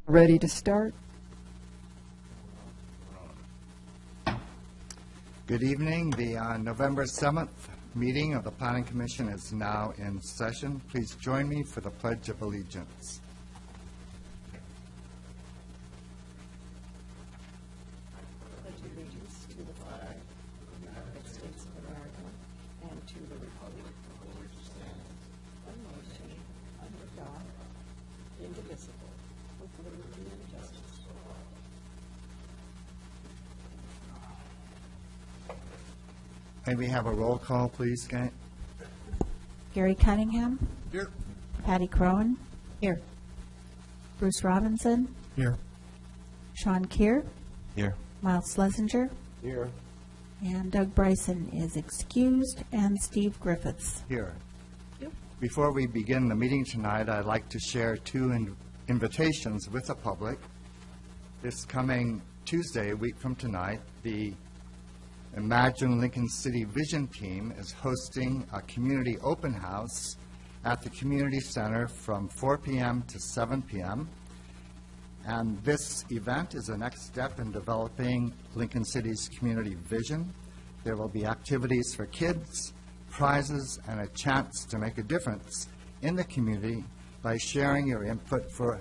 Ready to start? Good evening. The November 7th meeting of the Planning Commission is now in session. Please join me for the Pledge of Allegiance. Pledge allegiance to the flag of the United States of America and to the republic for which it stands, one nation, under God, indivisible, with liberty and justice for all. May we have a roll call, please, Kate? Gary Cunningham. Here. Patty Crowan. Here. Bruce Robinson. Here. Sean Keir. Here. Miles Schlesinger. Here. And Doug Bryson is excused, and Steve Griffiths. Here. Before we begin the meeting tonight, I'd like to share two invitations with the public. This coming Tuesday, a week from tonight, the Imagine Lincoln City Vision Team is hosting a community open house at the Community Center from 4 p.m. to 7 p.m. And this event is the next step in developing Lincoln City's community vision. There will be activities for kids, prizes, and a chance to make a difference in the community by sharing your input for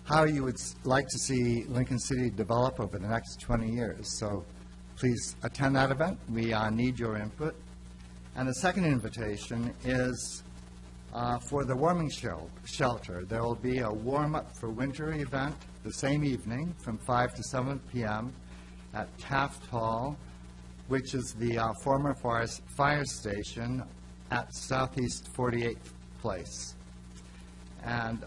how you would like to see Lincoln City develop over the next 20 years. So please attend that event. We need your input. And the second invitation is for the warming shelter. There will be a warm-up for winter event the same evening from 5 to 7 p.m. at Taft Hall, which is the former fire station at Southeast 48th Place. And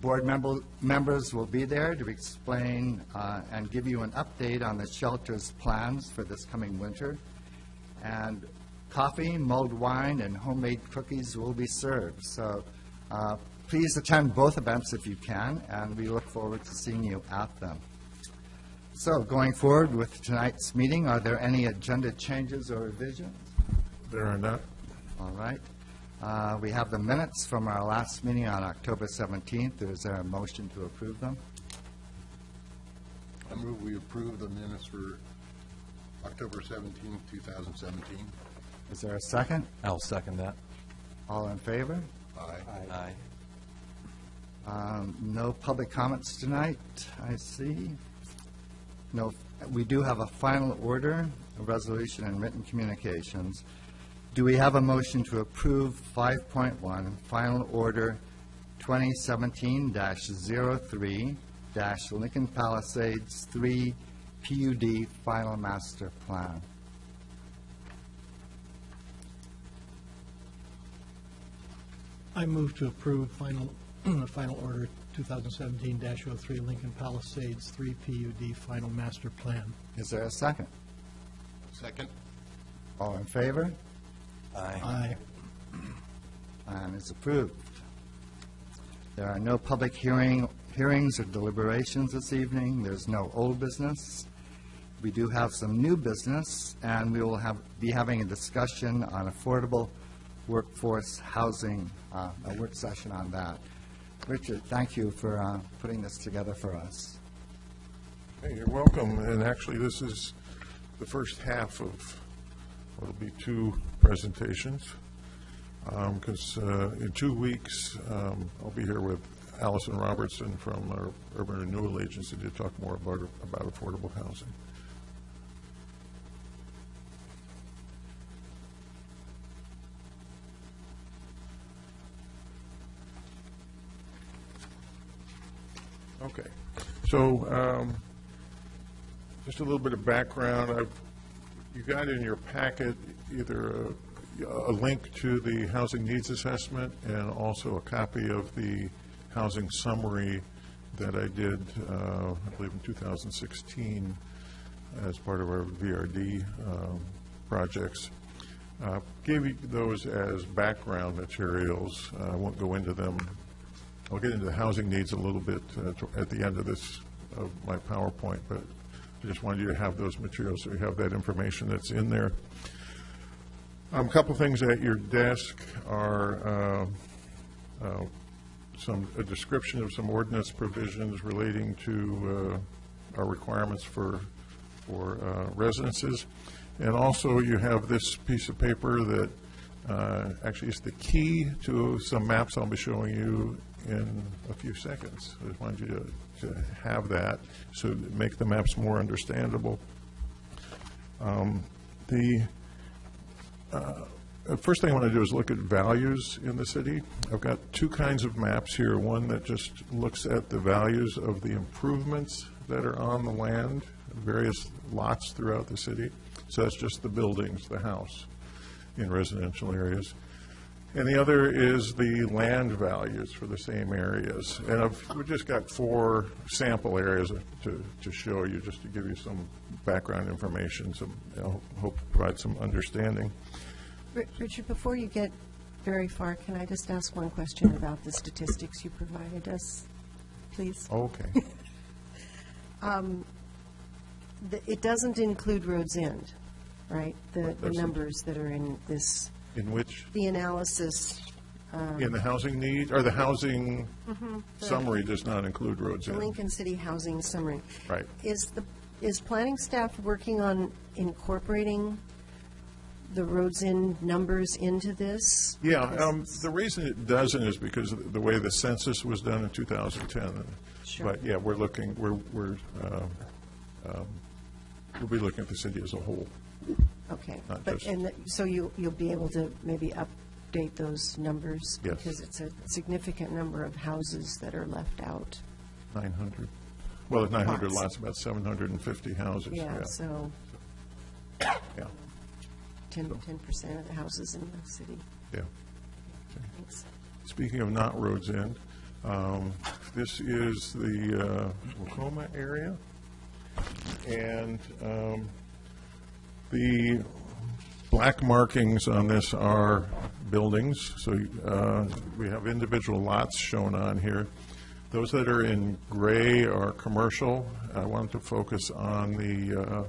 board members will be there to explain and give you an update on the shelter's plans for this coming winter. And coffee, mulled wine, and homemade cookies will be served. So please attend both events if you can, and we look forward to seeing you at them. So going forward with tonight's meeting, are there any agenda changes or revisions? There are not. All right. We have the minutes from our last meeting on October 17th. Is there a motion to approve them? I move we approve the minutes for October 17, 2017. Is there a second? I'll second that. All in favor? Aye. Aye. No public comments tonight, I see. No, we do have a final order, a resolution, and written communications. Do we have a motion to approve 5.1, Final Order 2017-03 Lincoln Palisades 3 PUD Final Master Plan? I move to approve final order 2017-03 Lincoln Palisades 3 PUD Final Master Plan. Is there a second? Second. All in favor? Aye. And it's approved. There are no public hearings or deliberations this evening. There's no old business. We do have some new business, and we will be having a discussion on affordable workforce housing, a work session on that. Richard, thank you for putting this together for us. Hey, you're welcome. And actually, this is the first half of what will be two presentations. Because in 2 weeks, I'll be here with Allison Robertson from our Urban Renewal Agency to talk more about affordable housing. Okay, so just a little bit of background. You got in your packet either a link to the housing needs assessment and also a copy of the housing summary that I did, I believe in 2016 as part of our VRD projects. Gave you those as background materials. I won't go into them. I'll get into the housing needs a little bit at the end of my PowerPoint, but I just wanted you to have those materials so you have that information that's in there. A couple things at your desk are a description of some ordinance provisions relating to our requirements for residences. And also, you have this piece of paper that actually is the key to some maps I'll be showing you in a few seconds. I just wanted you to have that so to make the maps more understandable. The first thing I want to do is look at values in the city. I've got two kinds of maps here. One that just looks at the values of the improvements that are on the land, various lots throughout the city. So that's just the buildings, the house in residential areas. And the other is the land values for the same areas. And we've just got 4 sample areas to show you, just to give you some background information, some, hope to provide some understanding. Richard, before you get very far, can I just ask one question about the statistics you provided us, please? Okay. It doesn't include Rhodes End, right? The That's it. numbers that are in this, In which? the analysis, In the housing need, or the housing summary does not include Rhodes the End. Lincoln City Housing Summary. Right. Is planning staff working on incorporating the Rhodes End numbers into this? Yeah, Because- the reason it doesn't is because of the way the census was done in 2010. Sure. But, yeah, we'll be looking at the city as a whole. Okay, Not but, just- so you'll be able to maybe update those numbers? Yes. Because it's a significant number of houses that are left out. 900. Well, it's 900 Lots. lots, about 750 houses. Yeah, so Yeah, 10% of the houses in the city. yeah. Thanks. Speaking of not Rhodes End, this is the Wacoma area. And the black markings on this are buildings. So we have individual lots shown on here. Those that are in gray are commercial. I wanted to focus on the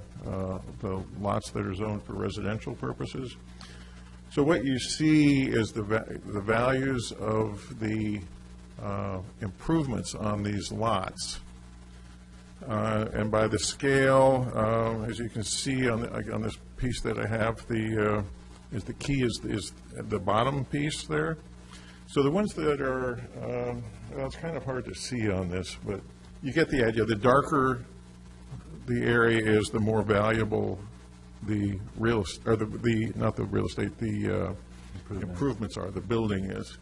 lots that are zoned for residential purposes. So what you see is the values of the improvements on these lots. And by the scale, as you can see on this piece that I have, the key is the bottom piece there. So the ones that are, well, it's kind of hard to see on this, but you get the idea. The darker the area is, the more valuable the not the real estate, the improvements are, the building is.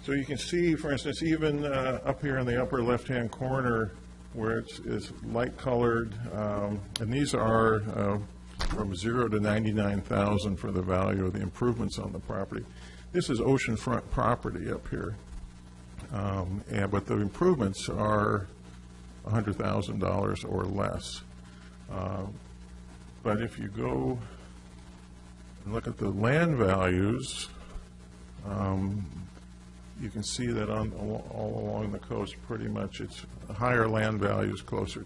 So you can see, for instance, even up here in the upper left-hand corner where it's light-colored, and these are from 0 to 99,000 for the value of the improvements on the property. This is oceanfront property up here, but the improvements are $100,000 or less. But if you go and look at the land values, you can see that all along the coast, pretty much it's higher land values closer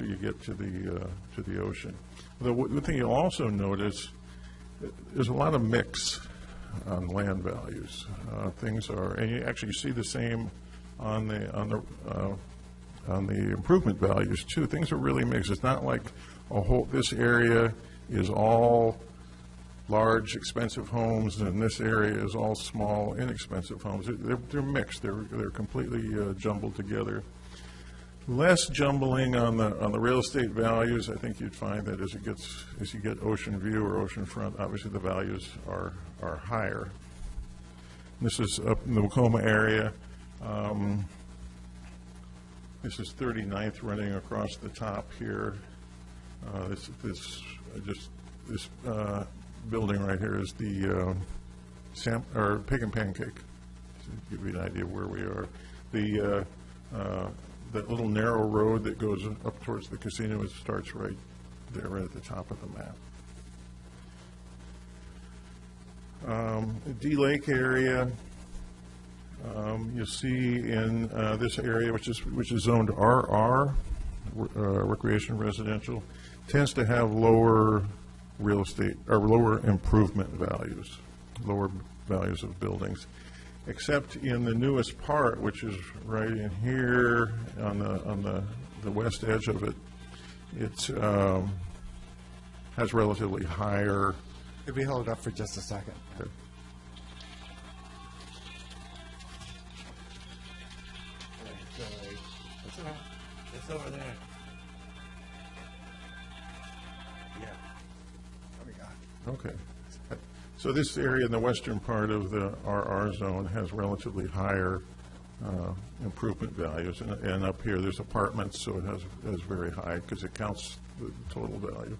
you get to the ocean. The one thing you'll also notice, there's a lot of mix on land values. And you actually see the same on the improvement values too. Things are really mixed. It's not like this area is all large, expensive homes, and this area is all small, inexpensive homes. They're mixed. They're completely jumbled together. Less jumbling on the real estate values. I think you'd find that as you get ocean view or oceanfront, obviously the values are higher. This is up in the Wacoma area. This is 39th running across the top here. This building right here is the Pig and Pancake, to give you an idea of where we are. That little narrow road that goes up towards the casino, it starts right there, right at the top of the map. D-Lake area, you'll see in this area, which is zoned RR, recreation residential, tends to have lower real estate or lower improvement values, lower values of buildings. except in the newest part, which is right in here on the west edge of it. It's has relatively higher. Could we hold it up for just a second? It's over there. Okay. So this area in the western part of the RR zone has relatively higher improvement values. And up here, there's apartments, so it has very high because it counts the total value.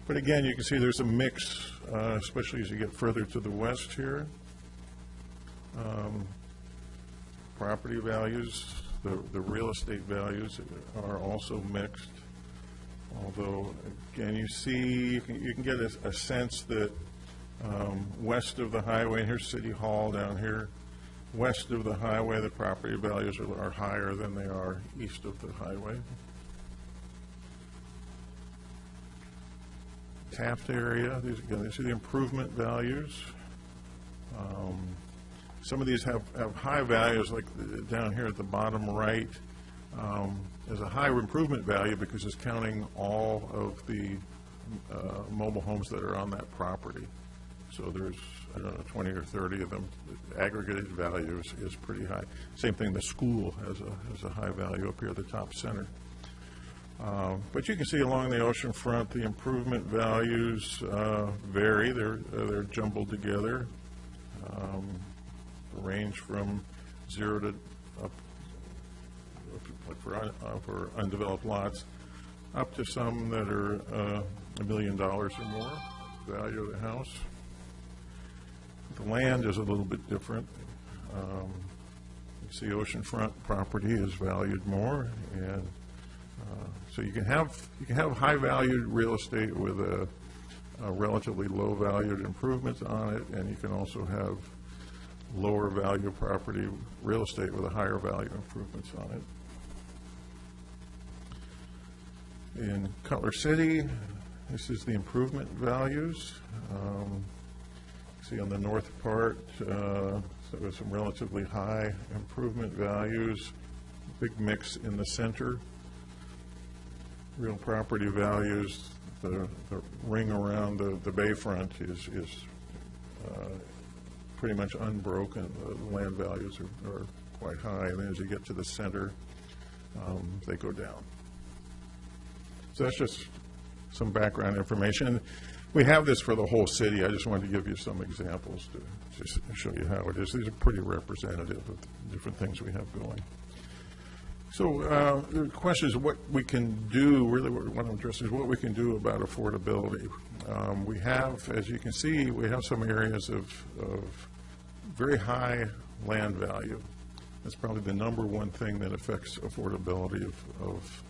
But again, you can see there's a mix, especially as you get further to the west here. Property values, the real estate values are also mixed. Although, again, you see, you can get a sense that west of the highway, and here's City Hall down here, west of the highway, the property values are higher than they are east of the highway. Taft area, again, these are the improvement values. Some of these have high values, like down here at the bottom right. There's a higher improvement value because it's counting all of the mobile homes that are on that property. So there's, I don't know, 20 or 30 of them. The aggregated value is pretty high. Same thing, the school has a high value up here at the top center. But you can see along the ocean front, the improvement values vary. They're jumbled together. Range from 0 to up, like for undeveloped lots, up to some that are $1 million or more value of the house. The land is a little bit different. You see oceanfront property is valued more, and so you can have high valued real estate with a relatively low valued improvements on it, and you can also have lower value property real estate with a higher value improvements on it. In Cutler City, this is the improvement values. See on the north part, so there's some relatively high improvement values, big mix in the center. Real property values, the ring around the bayfront is pretty much unbroken. The land values are quite high, and then as you get to the center, they go down. So that's just some background information. We have this for the whole city. I just wanted to give you some examples to just show you how it is. These are pretty representative of the different things we have going. So the question is what we can do, really what I want to address is what we can do about affordability. We have, as you can see, we have some areas of very high land value. That's probably the number one thing that affects affordability of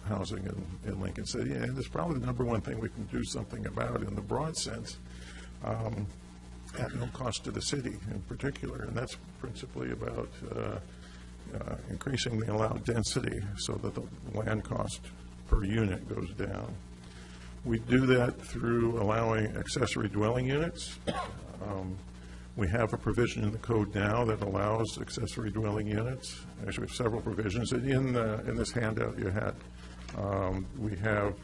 housing in Lincoln City, and it's probably the number one thing we can do something about in the broad sense, at no cost to the city in particular, and that's principally about increasing the allowed density so that the land cost per unit goes down. We do that through allowing accessory dwelling units. We have a provision in the code now that allows accessory dwelling units. Actually, we have several provisions. In this handout you had, we have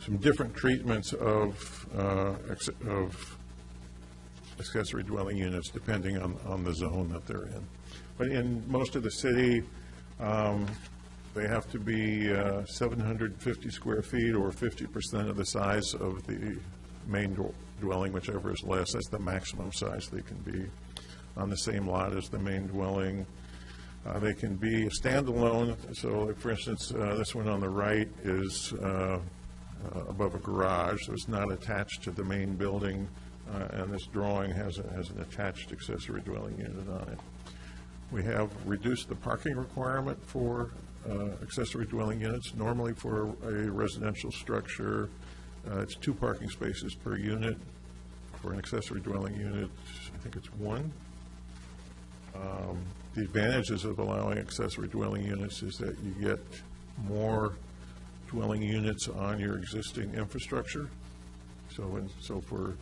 some different treatments of accessory dwelling units depending on the zone that they're in. But in most of the city, they have to be 750 square feet or 50% of the size of the main dwelling, whichever is less. That's the maximum size they can be on the same lot as the main dwelling. They can be a standalone. So, like for instance, this one on the right is above a garage, so it's not attached to the main building, and this drawing has an attached accessory dwelling unit on it. We have reduced the parking requirement for accessory dwelling units. Normally for a residential structure, it's 2 parking spaces per unit. For an accessory dwelling unit, I think it's 1. The advantages of allowing accessory dwelling units is that you get more dwelling units on your existing infrastructure. So for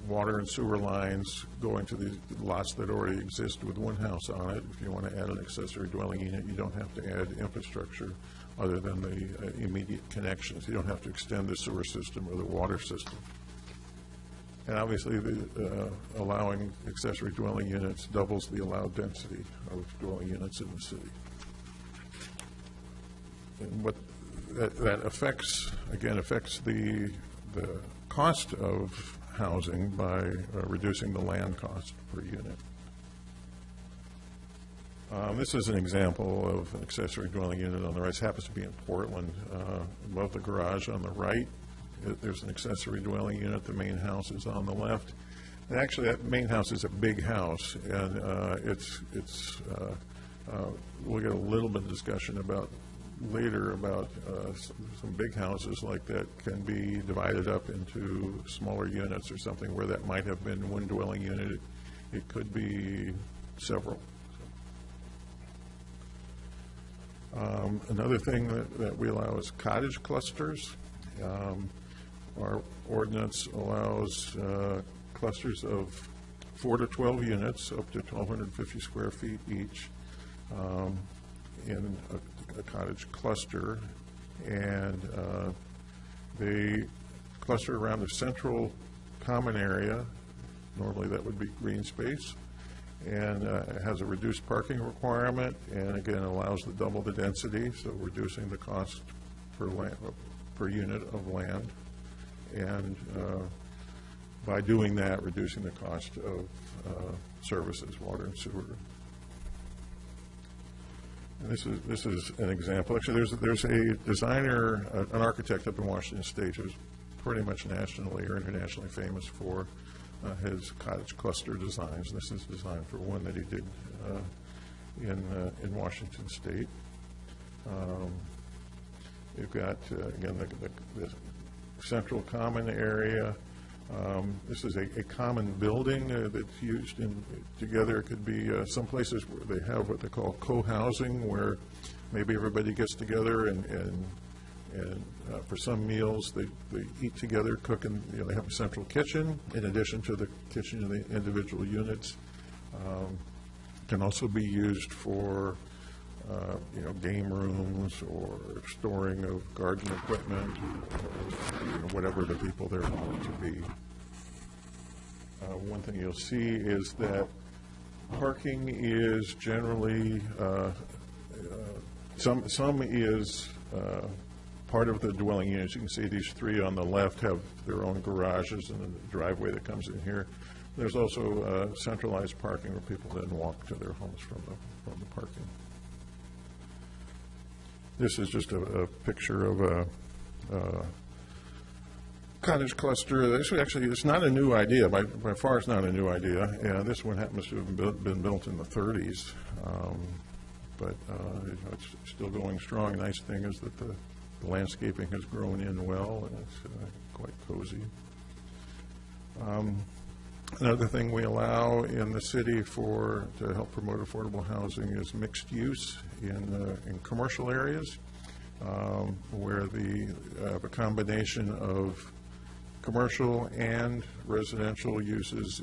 water and sewer lines going to the lots that already exist with one house on it. If you want to add an accessory dwelling unit, you don't have to add infrastructure other than the immediate connections. You don't have to extend the sewer system or the water system. And obviously, allowing accessory dwelling units doubles the allowed density of dwelling units in the city. And what that affects, again, affects the cost of housing by reducing the land cost per unit. This is an example of an accessory dwelling unit on the right. This happens to be in Portland. Above the garage on the right, there's an accessory dwelling unit. The main house is on the left. And actually, that main house is a big house, and we'll get a little bit of discussion about later about some big houses like that can be divided up into smaller units or something where that might have been one dwelling unit. It could be several. Another thing that we allow is cottage clusters. Our ordinance allows clusters of 4 to 12 units, up to 1,250 square feet each, in a cottage cluster, and they cluster around a central common area. Normally that would be green space, and it has a reduced parking requirement, and again allows the double the density, so reducing the cost per unit of land, and by doing that, reducing the cost of services, water and sewer. And this is an example. Actually, there's a designer, an architect up in Washington State who's pretty much nationally or internationally famous for his cottage cluster designs. This is designed for one that he did in Washington State. You've got, again, the central common area. This is a common building that's used together. It could be some places where they have what they call co-housing, where maybe everybody gets together and for some meals they eat together, cook, and they have a central kitchen in addition to the kitchen in the individual units. Can also be used for game rooms or storing of garden equipment, or, whatever the people there want it to be. One thing you'll see is that parking is generally, some is part of the dwelling units. You can see these three on the left have their own garages and then the driveway that comes in here. There's also centralized parking where people then walk to their homes from the parking. This is just a picture of a cottage cluster. Actually, it's not a new idea. By far, it's not a new idea. And this one happens to have been built in the 30s. But it's still going strong. Nice thing is that the landscaping has grown in well, and it's quite cozy. Another thing we allow in the city to help promote affordable housing is mixed use in commercial areas, where a combination of commercial and residential uses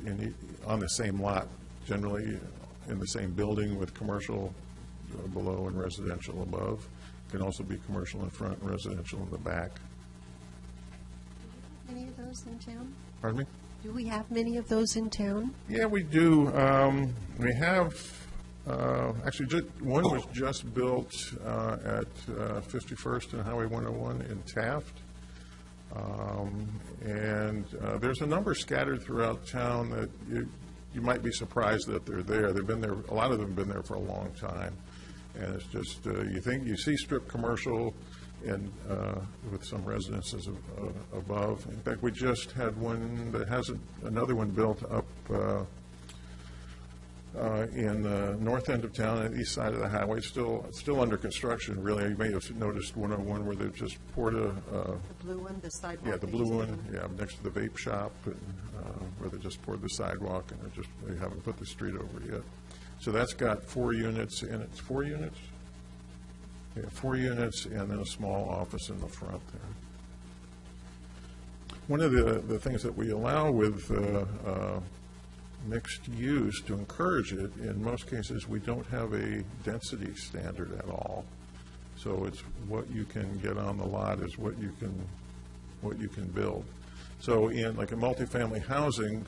on the same lot, generally in the same building with commercial below and residential above. Can also be commercial in front and residential in the back. Any of those in town? Pardon me? Do we have many of those in town? Yeah, we do. We have, actually, one was just built at 51st and Highway 101 in Taft. And there's a number scattered throughout town that you might be surprised that they're there. They've been there, a lot of them have been there for a long time. And it's just, you see strip commercial and with some residences above. In fact, we just had one that has another one built up in the north end of town, on the east side of the highway, still under construction, really. You may have noticed 101 where they've just poured The blue one, the sidewalk? yeah, the blue one, yeah, next to the vape shop, and, where they just poured the sidewalk, and they haven't put the street over yet. So that's got 4 units in it. 4 units? Yeah, 4 units, and then a small office in the front One of the things that we allow with mixed use to encourage it, in most cases, we don't have a density standard at all. So it's what you can get on the lot is what you can build. So in like a multifamily housing,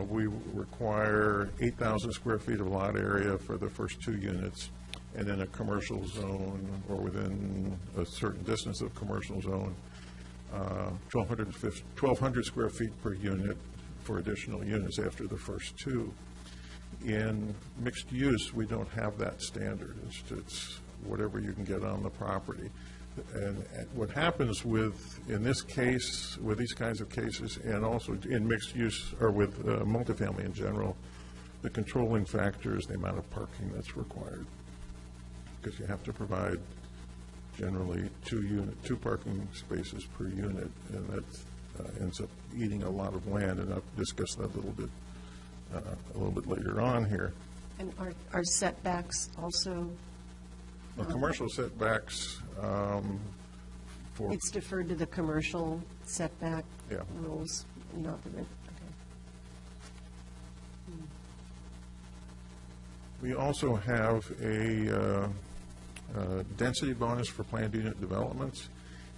we require 8,000 square feet of lot area for the first 2 units, and in a commercial zone or within a certain distance of commercial zone, 1,200 square feet per unit for additional units after the first 2. In mixed use, we don't have that standard. It's whatever you can get on the property. And what happens in this case, with these kinds of cases, and also in mixed use, or with multifamily in general, the controlling factor is the amount of parking that's required. Because you have to provide generally 2 parking spaces per unit, and that ends up eating a lot of land, and I'll discuss that a little bit later on here. And are setbacks also, Commercial setbacks for it's deferred to the commercial setback Yeah. rules, not the, okay. We also have a density bonus for planned unit developments,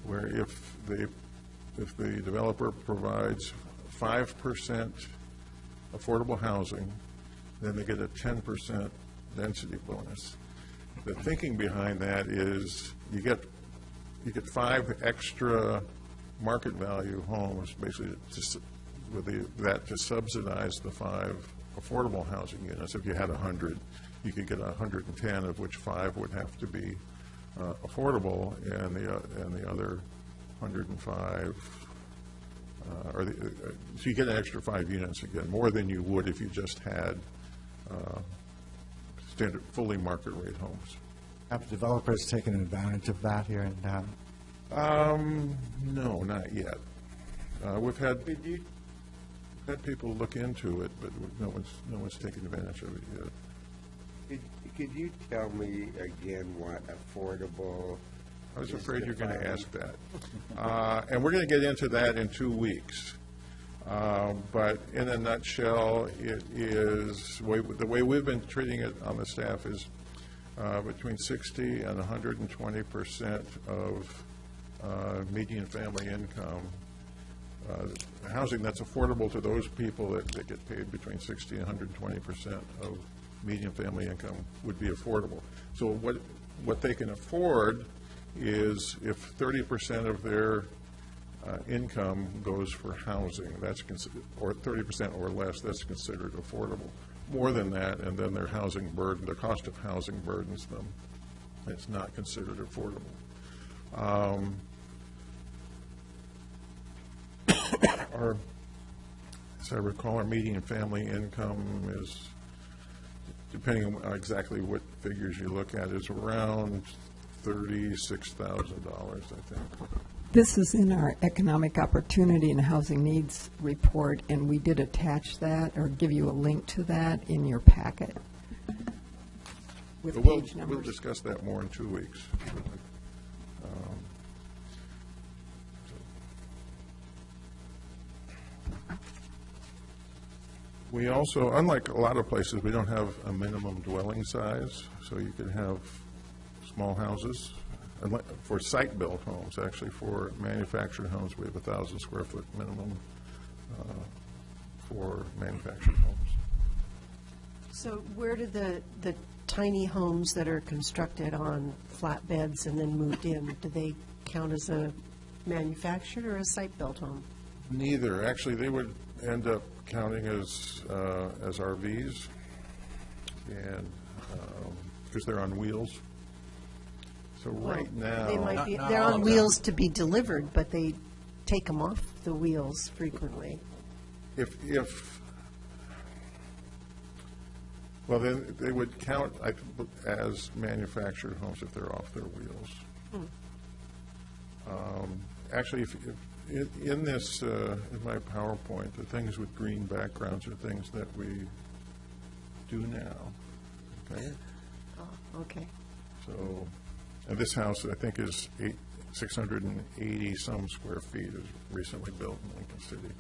where if the developer provides 5% affordable housing, then they get a 10% density bonus. The thinking behind that is you get 5 extra market value homes, basically that to subsidize the 5 affordable housing units. If you had 100, you could get 110, of which 5 would have to be affordable, and the other 105, so you get an extra 5 units again, more than you would if you just had standard, fully market rate homes. Have developers taken advantage of that here in town? No, not yet. We've had people look into it, but no one's taken advantage of it yet. Could you tell me again what affordable? I was afraid you're going to ask that. And we're going to get into that in 2 weeks. But in a nutshell, it is, the way we've been treating it on the staff is between 60 and 120% of median family income. Housing that's affordable to those people that get paid between 60 and 120% of median family income would be affordable. So what they can afford is if 30% of their income goes for housing, that's considered, or 30% or less, that's considered affordable. More than that, and then their housing burden, the cost of housing burdens them. It's not considered affordable. As I recall, our median family income is, depending on exactly what figures you look at, is around $36,000, I think. This is in our Economic Opportunity and Housing Needs Report, and we did attach that or give you a link to that in your packet with But page we'll numbers. discuss that more in 2 weeks. We also, unlike a lot of places, we don't have a minimum dwelling size, so you could have small houses. For site-built homes, actually, for manufactured homes, we have 1,000 square foot minimum for manufactured homes. So where do the tiny homes that are constructed on flatbeds and then moved in, do they count as a manufactured or a site-built home? Neither. Actually, they would end up counting as RVs, and because they're on wheels. So right now, They might be, Not they're all on of wheels to be delivered, but they take them off the wheels frequently. well, then they would count as manufactured homes if they're off their wheels. Actually, in this, in my PowerPoint, the things with green backgrounds are things that we do now. Okay? Oh, okay. So, and this house, I think, is 680-some square feet is recently built in Lincoln City.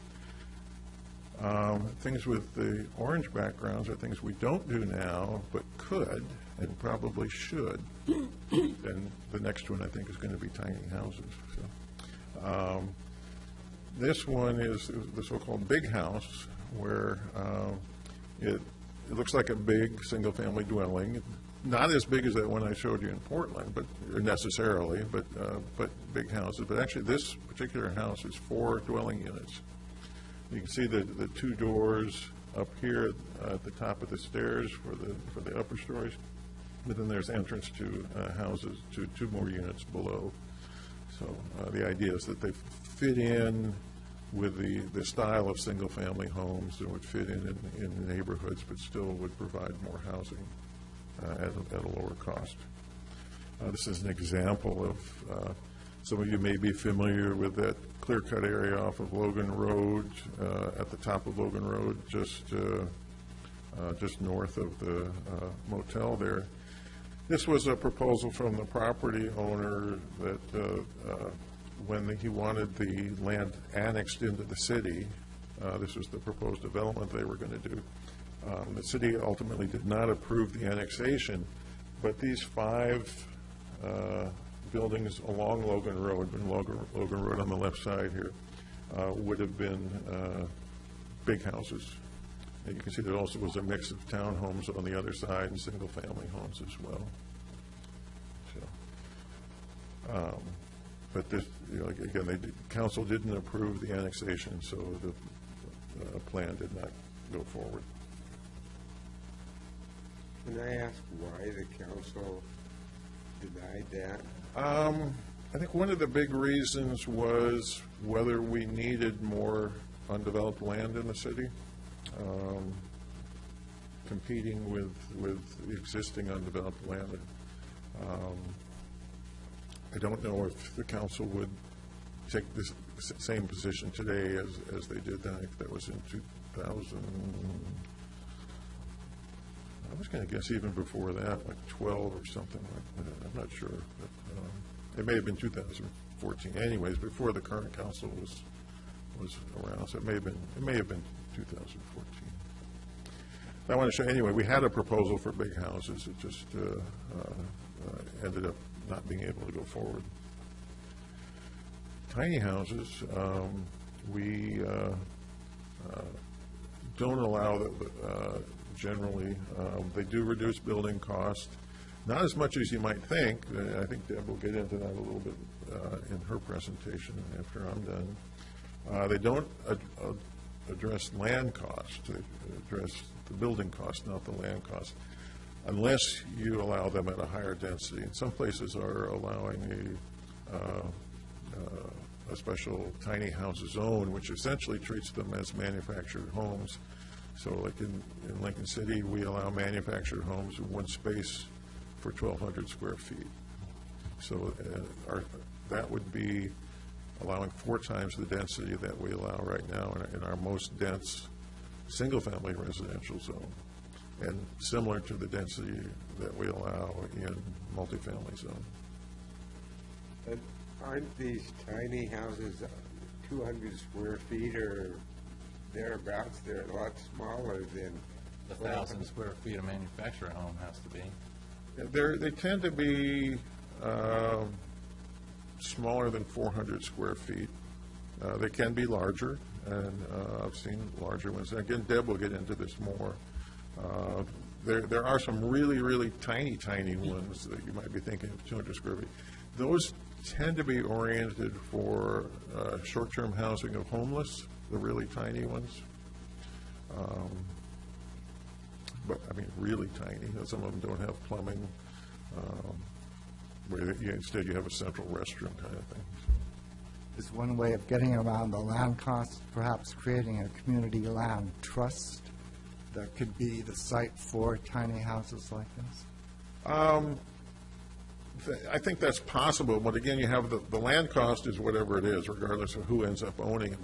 Things with the orange backgrounds are things we don't do now, but could and probably should. And the next one, I think, is going to be tiny houses. So, this one is the so-called big house, where it looks like a big single-family dwelling. Not as big as that one I showed you in Portland, but necessarily, but big houses. But actually, this particular house is 4 dwelling units. You can see the 2 doors up here at the top of the stairs for the upper stories. But then there's entrance to houses, to 2 more units below. So the idea is that they fit in with the style of single-family homes that would fit in neighborhoods, but still would provide more housing at a lower cost. This is an example of, some of you may be familiar with that clear-cut area off of Logan Road, at the top of Logan Road, just north of the motel there. This was a proposal from the property owner that when he wanted the land annexed into the city, this was the proposed development they were going to do. The city ultimately did not approve the annexation, but these 5 buildings along Logan Road, and Logan Road on the left side here, would have been big houses. And you can see there also was a mix of townhomes on the other side and single-family homes as well. So, but this, again, council didn't approve the annexation, so the plan did not go forward. Can I ask why the council denied that? I think one of the big reasons was whether we needed more undeveloped land in the city, competing with existing undeveloped land. I don't know if the council would take this same position today as they did then. I think that was in 2000. I was going to guess even before that, like 12 or something like that. I'm not sure. But, it may have been 2014. Anyways, before the current council was around, so it may have been 2014. I want to show, anyway, we had a proposal for big houses. It just ended up not being able to go forward. Tiny houses, we don't allow that generally. They do reduce building cost, not as much as you might think. I think Deb will get into that a little bit in her presentation after I'm done. They don't address land cost. They address the building cost, not the land cost, unless you allow them at a higher density. And some places are allowing a special tiny house zone, which essentially treats them as manufactured homes. So like in Lincoln City, we allow manufactured homes in one space for 1,200 square feet. So that would be allowing 4 times the density that we allow right now in our most dense single-family residential zone, and similar to the density that we allow in multifamily zone. But aren't these tiny houses 200 square feet or thereabouts? They're a lot smaller than The 1,000 square feet a manufactured home has to be. They tend to be smaller than 400 square feet. They can be larger, and I've seen larger ones. Again, Deb will get into this more. There are some really, really tiny ones that you might be thinking of 200 square feet. Those tend to be oriented for short-term housing of homeless, the really tiny ones. But, I mean, really tiny. Some of them don't have plumbing, where instead you have a central restroom kind of thing. Is one way of getting around the land costs, perhaps creating a community land trust that could be the site for tiny houses like this? I think that's possible, but again, you have the land cost is whatever it is, regardless of who ends up owning it.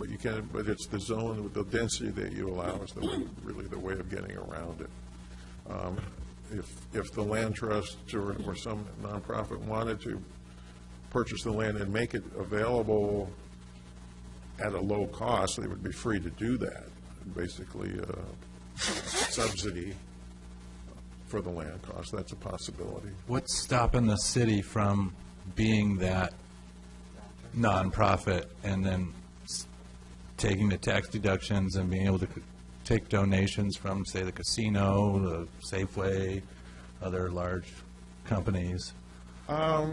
But it's the zone with the density that you allow is really the way of getting around it. If the land trust or some nonprofit wanted to purchase the land and make it available at a low cost, they would be free to do that. Basically, subsidy for the land cost, that's a possibility. What's stopping the city from being that nonprofit and then taking the tax deductions and being able to take donations from, say, the casino, the Safeway, other large companies? I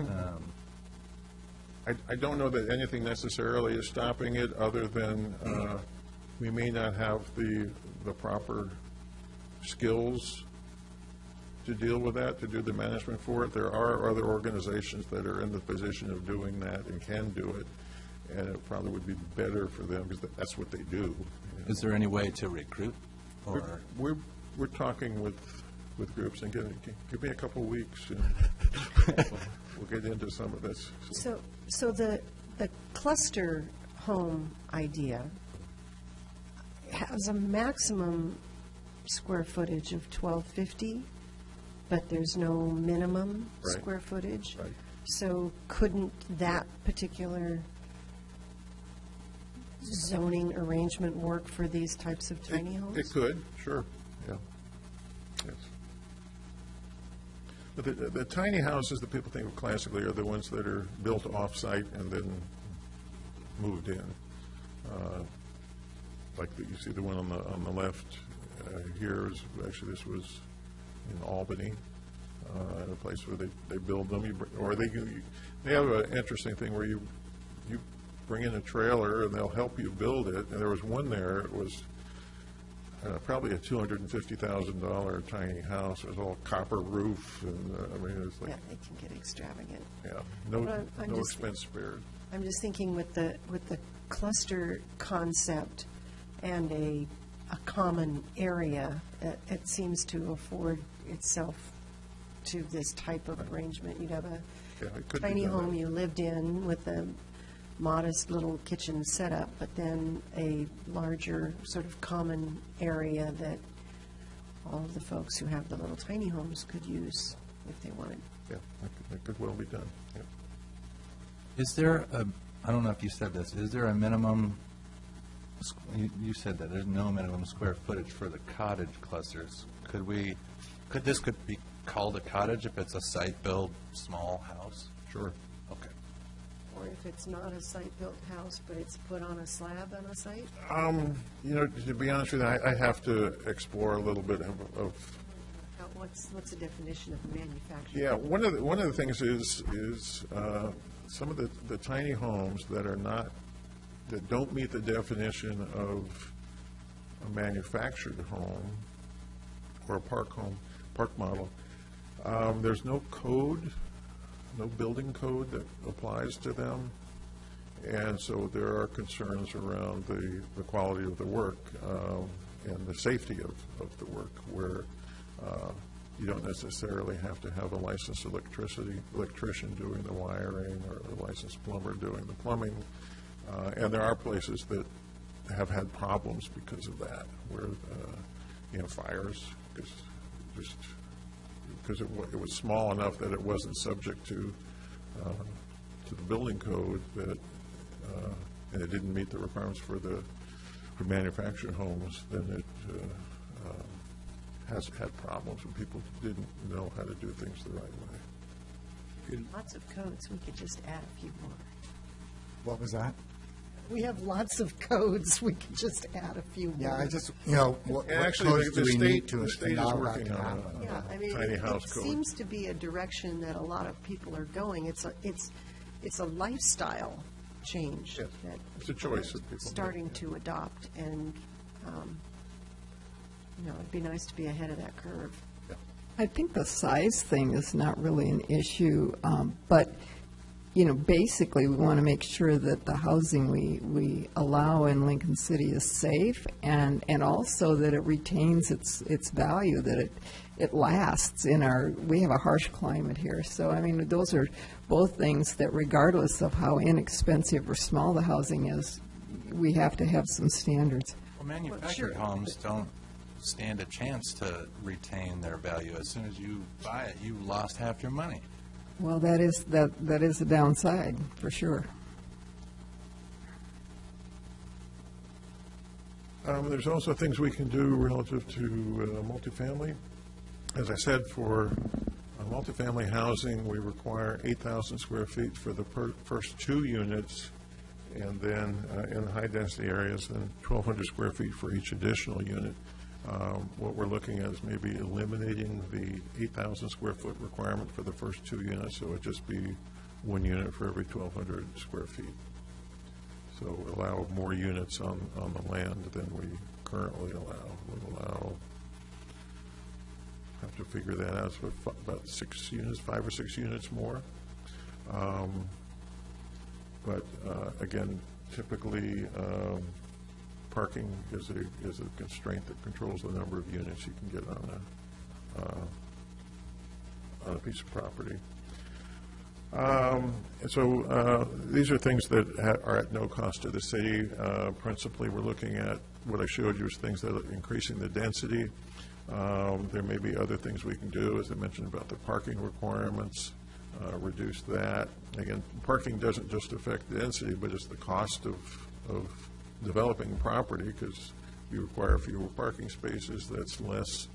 don't know that anything necessarily is stopping it, other than we may not have the proper skills to deal with that, to do the management for it. There are other organizations that are in the position of doing that and can do it, and it probably would be better for them because that's what they do. Is there any way to recruit? Or We're talking with groups, and give me a couple weeks, and we'll get into some of this. So the cluster home idea has a maximum square footage of 1,250, but there's no minimum Right. square footage. Right. So couldn't that particular zoning arrangement work for these types of tiny homes? It could, sure, yeah. Yes. But the tiny houses that people think of classically are the ones that are built off-site and then moved in. Like you see the one on the left here is, actually this was in Albany, in a place where they build them, or they have an interesting thing where you bring in a trailer and they'll help you build it. And there was one there, it was probably a $250,000 tiny house. It was all copper roof, and I mean, it's like, Yeah, they can get extravagant. yeah, no But I'm no just- expense spared. I'm just thinking with the cluster concept and a common area, it seems to afford itself to this type of arrangement. You'd have a Yeah, it could be tiny done. home you lived in with a modest little kitchen setup, but then a larger sort of common area that all of the folks who have the little tiny homes could use if they wanted. Yeah, that could well be done, yeah. Is there a, I don't know if you said this, is there a minimum, you said that there's no minimum square footage for the cottage clusters. Could this be called a cottage if it's a site-built small house? Sure. Okay. Or if it's not a site-built house, but it's put on a slab on a site? To be honest with you, I have to explore a little bit of What's the definition of manufacturing? yeah, one of the things is some of the tiny homes that don't meet the definition of a manufactured home or a park model. There's no code, no building code that applies to them, and so there are concerns around the quality of the work and the safety of the work, where you don't necessarily have to have a licensed electrician doing the wiring or a licensed plumber doing the plumbing. And there are places that have had problems because of that, where, fires, because it was small enough that it wasn't subject to the building code, that, and it didn't meet the requirements for manufactured homes, then it has had problems when people didn't know how to do things the right way. Lots of codes, we could just add a few more. What was that? We have lots of codes, we could just add a few more. Yeah, I just, what And actually, codes the do we need state, to the state is allow that working to on happen? Yeah, I mean, tiny house it code. seems to be a direction that a lot of people are going. It's a lifestyle change Yes. that It's a choice that people make, starting yeah. to adopt, and, it'd be nice to be ahead of that curve. I think the size thing is not really an issue, but, basically, we want to make sure that the housing we allow in Lincoln City is safe, and also that it retains its value, that it lasts we have a harsh climate here. So, I mean, those are both things that regardless of how inexpensive or small the housing is, we have to have some standards. Well, manufactured homes don't stand a chance to retain their value. As soon as you buy it, you lost half your money. Well, that is the downside, for sure. There's also things we can do relative to multifamily. As I said, for multifamily housing, we require 8,000 square feet for the first 2 units, and then in the high-density areas, then 1,200 square feet for each additional unit. What we're looking at is maybe eliminating the 8,000 square foot requirement for the first 2 units, so it would just be 1 unit for every 1,200 square feet. So allow more units on the land than we currently allow. We'll allow, have to figure that out, so about 6 units, 5 or 6 units more. But again, typically, parking is a constraint that controls the number of units you can get on a piece of property. So these are things that are at no cost to the city. Principally, we're looking at what I showed you as things that are increasing the density. There may be other things we can do, as I mentioned about the parking requirements, reduce that. Again, parking doesn't just affect the density, but it's the cost of developing property, because you require fewer parking spaces. That's less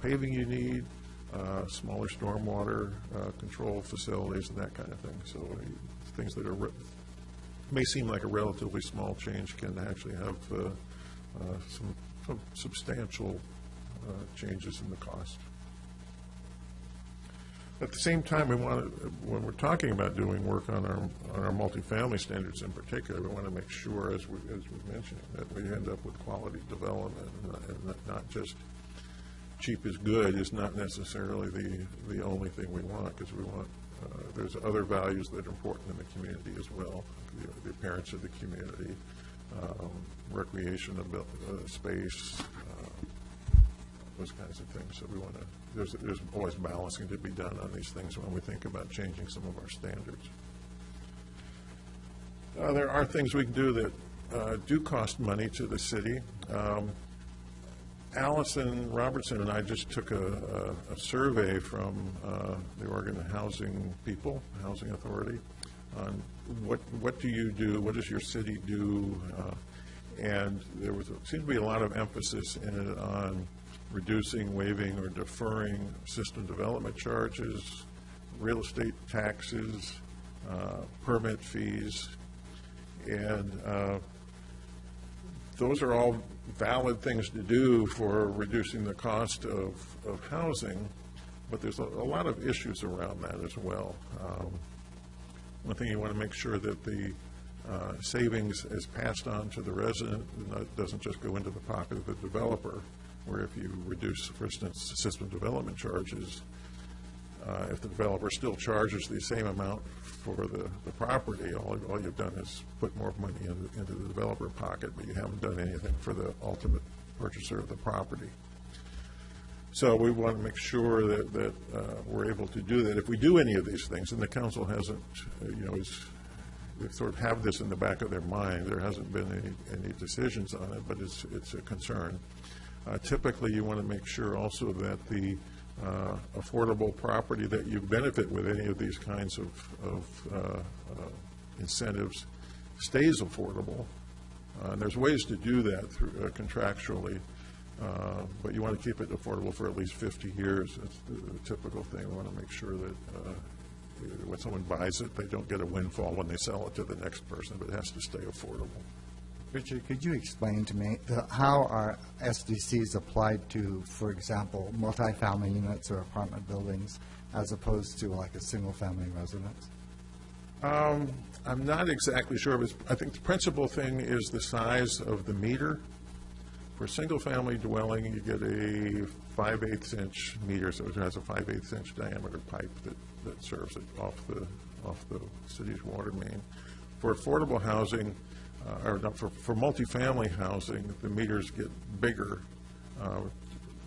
paving you need, smaller stormwater control facilities, and that kind of thing. So things that may seem like a relatively small change can actually have some substantial changes in the cost. At the same time, we want to, when we're talking about doing work on our multifamily standards in particular, we want to make sure, as we mentioned, that we end up with quality development, and not just cheap is good is not necessarily the only thing we want, because we want, there's other values that are important in the community as well, the appearance of the community, recreation space, those kinds of things. So we want to, there's always balancing to be done on these things when we think about changing some of our standards. There are things we can do that do cost money to the city. Allison Robertson and I just took a survey from the Oregon Housing Authority, on what do you do, what does your city do, and there seemed to be a lot of emphasis in it on reducing, waiving, or deferring system development charges, real estate taxes, permit fees, and those are all valid things to do for reducing the cost of housing, but there's a lot of issues around that as well. One thing, you want to make sure that the savings is passed on to the resident, and it doesn't just go into the pocket of the developer, where if you reduce, for instance, system development charges, if the developer still charges the same amount for the property, all you've done is put more money into the developer pocket, but you haven't done anything for the ultimate purchaser of the property. So we want to make sure that we're able to do that. If we do any of these things, and the council hasn't, they sort of have this in the back of their mind, there hasn't been any decisions on it, but it's a concern. Typically, you want to make sure also that the affordable property that you benefit with any of these kinds of incentives stays affordable. And there's ways to do that through contractually, but you want to keep it affordable for at least 50 years. That's the typical thing. We want to make sure that when someone buys it, they don't get a windfall when they sell it to the next person, but it has to stay affordable. Richard, could you explain to me how are SDCs applied to, for example, multifamily units or apartment buildings as opposed to like a single-family residence? I'm not exactly sure, but I think the principal thing is the size of the meter. For a single-family dwelling, you get a 5/8 inch meter, so it has a 5/8 inch diameter pipe that serves it off the city's water main. For affordable housing, for multifamily housing, the meters get bigger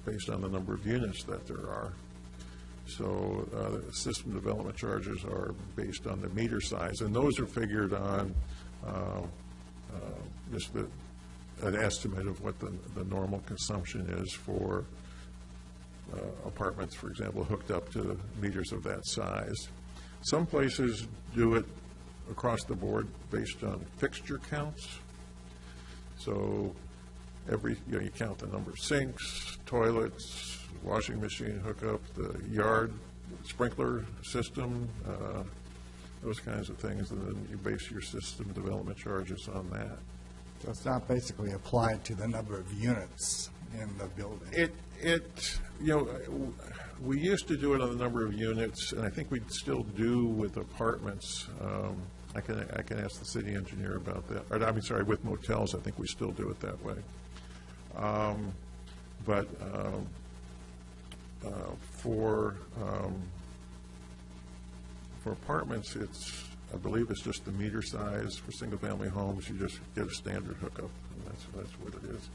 based on the number of units that there are. So the system development charges are based on the meter size, and those are figured on just an estimate of what the normal consumption is for apartments, for example, hooked up to meters of that size. Some places do it across the board based on fixture counts. So you count the number of sinks, toilets, washing machine hookup, the yard sprinkler system, those kinds of things, and then you base your system development charges on that. So it's not basically applied to the number of units in the building? We used to do it on the number of units, and I think we still do with apartments. I can ask the city engineer about that. Or, I mean, sorry, with motels, I think we still do it that way. But for apartments, I believe it's just the meter size. For single-family homes, you just get a standard hookup, and that's what it is.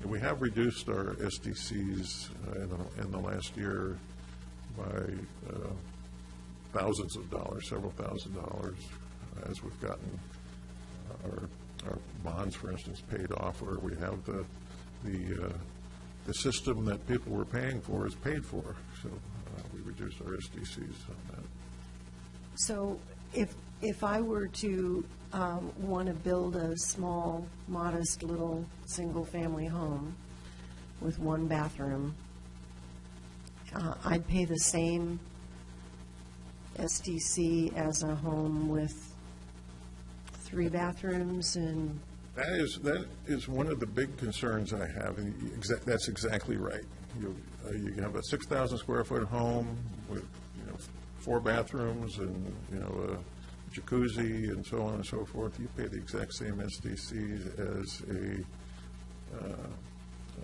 And we have reduced our SDCs in the last year by thousands of dollars, several $1,000s, as we've gotten our bonds, for instance, paid off, or we have the system that people were paying for is paid for. So we reduced our SDCs on that. So if I were to want to build a small, modest little single-family home with one bathroom, I'd pay the same SDC as a home with 3 bathrooms and... That is one of the big concerns I have, and that's exactly right. You have a 6,000 square foot home with 4 bathrooms and a jacuzzi and so on and so forth. You pay the exact same SDC as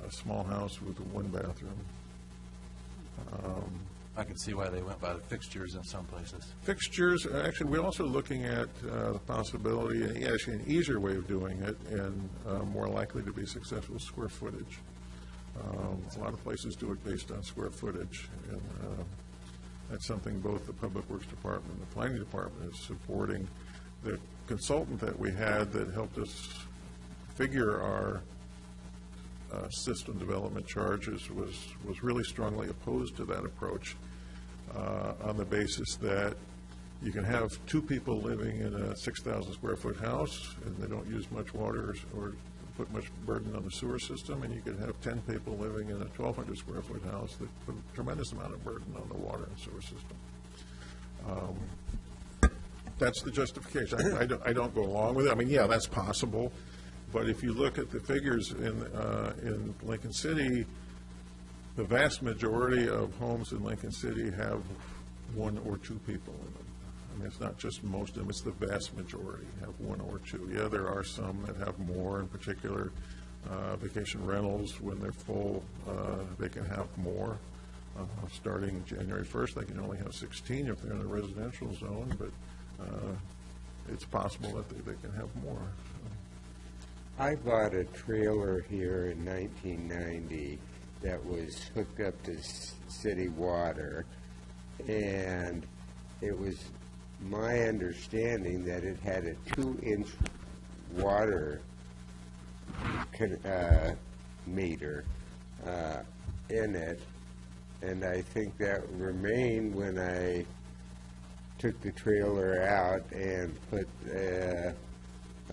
a small house with 1 bathroom. I can see why they went by the fixtures in some places. Fixtures, actually, we're also looking at the possibility, and actually an easier way of doing it, and more likely to be successful, is square footage. A lot of places do it based on square footage, and that's something both the Public Works Department and the Planning Department is supporting. The consultant that we had that helped us figure our system development charges was really strongly opposed to that approach on the basis that you can have 2 people living in a 6,000 square foot house and they don't use much water or put much burden on the sewer system, and you could have 10 people living in a 1,200 square foot house that put a tremendous amount of burden on the water and sewer system. That's the justification. I don't go along with it. I mean, yeah, that's possible. But if you look at the figures in Lincoln City, the vast majority of homes in Lincoln City have 1 or 2 people in them. I mean, it's not just most of them, it's the vast majority have 1 or 2. Yeah, there are some that have more, in particular vacation rentals. When they're full, they can have more. Starting January 1st, they can only have 16 if they're in a residential zone, but it's possible that they can have more. I bought a trailer here in 1990 that was hooked up to city water, and it was my understanding that it had a 2-inch water meter in it, and I think that remained when I took the trailer out and put a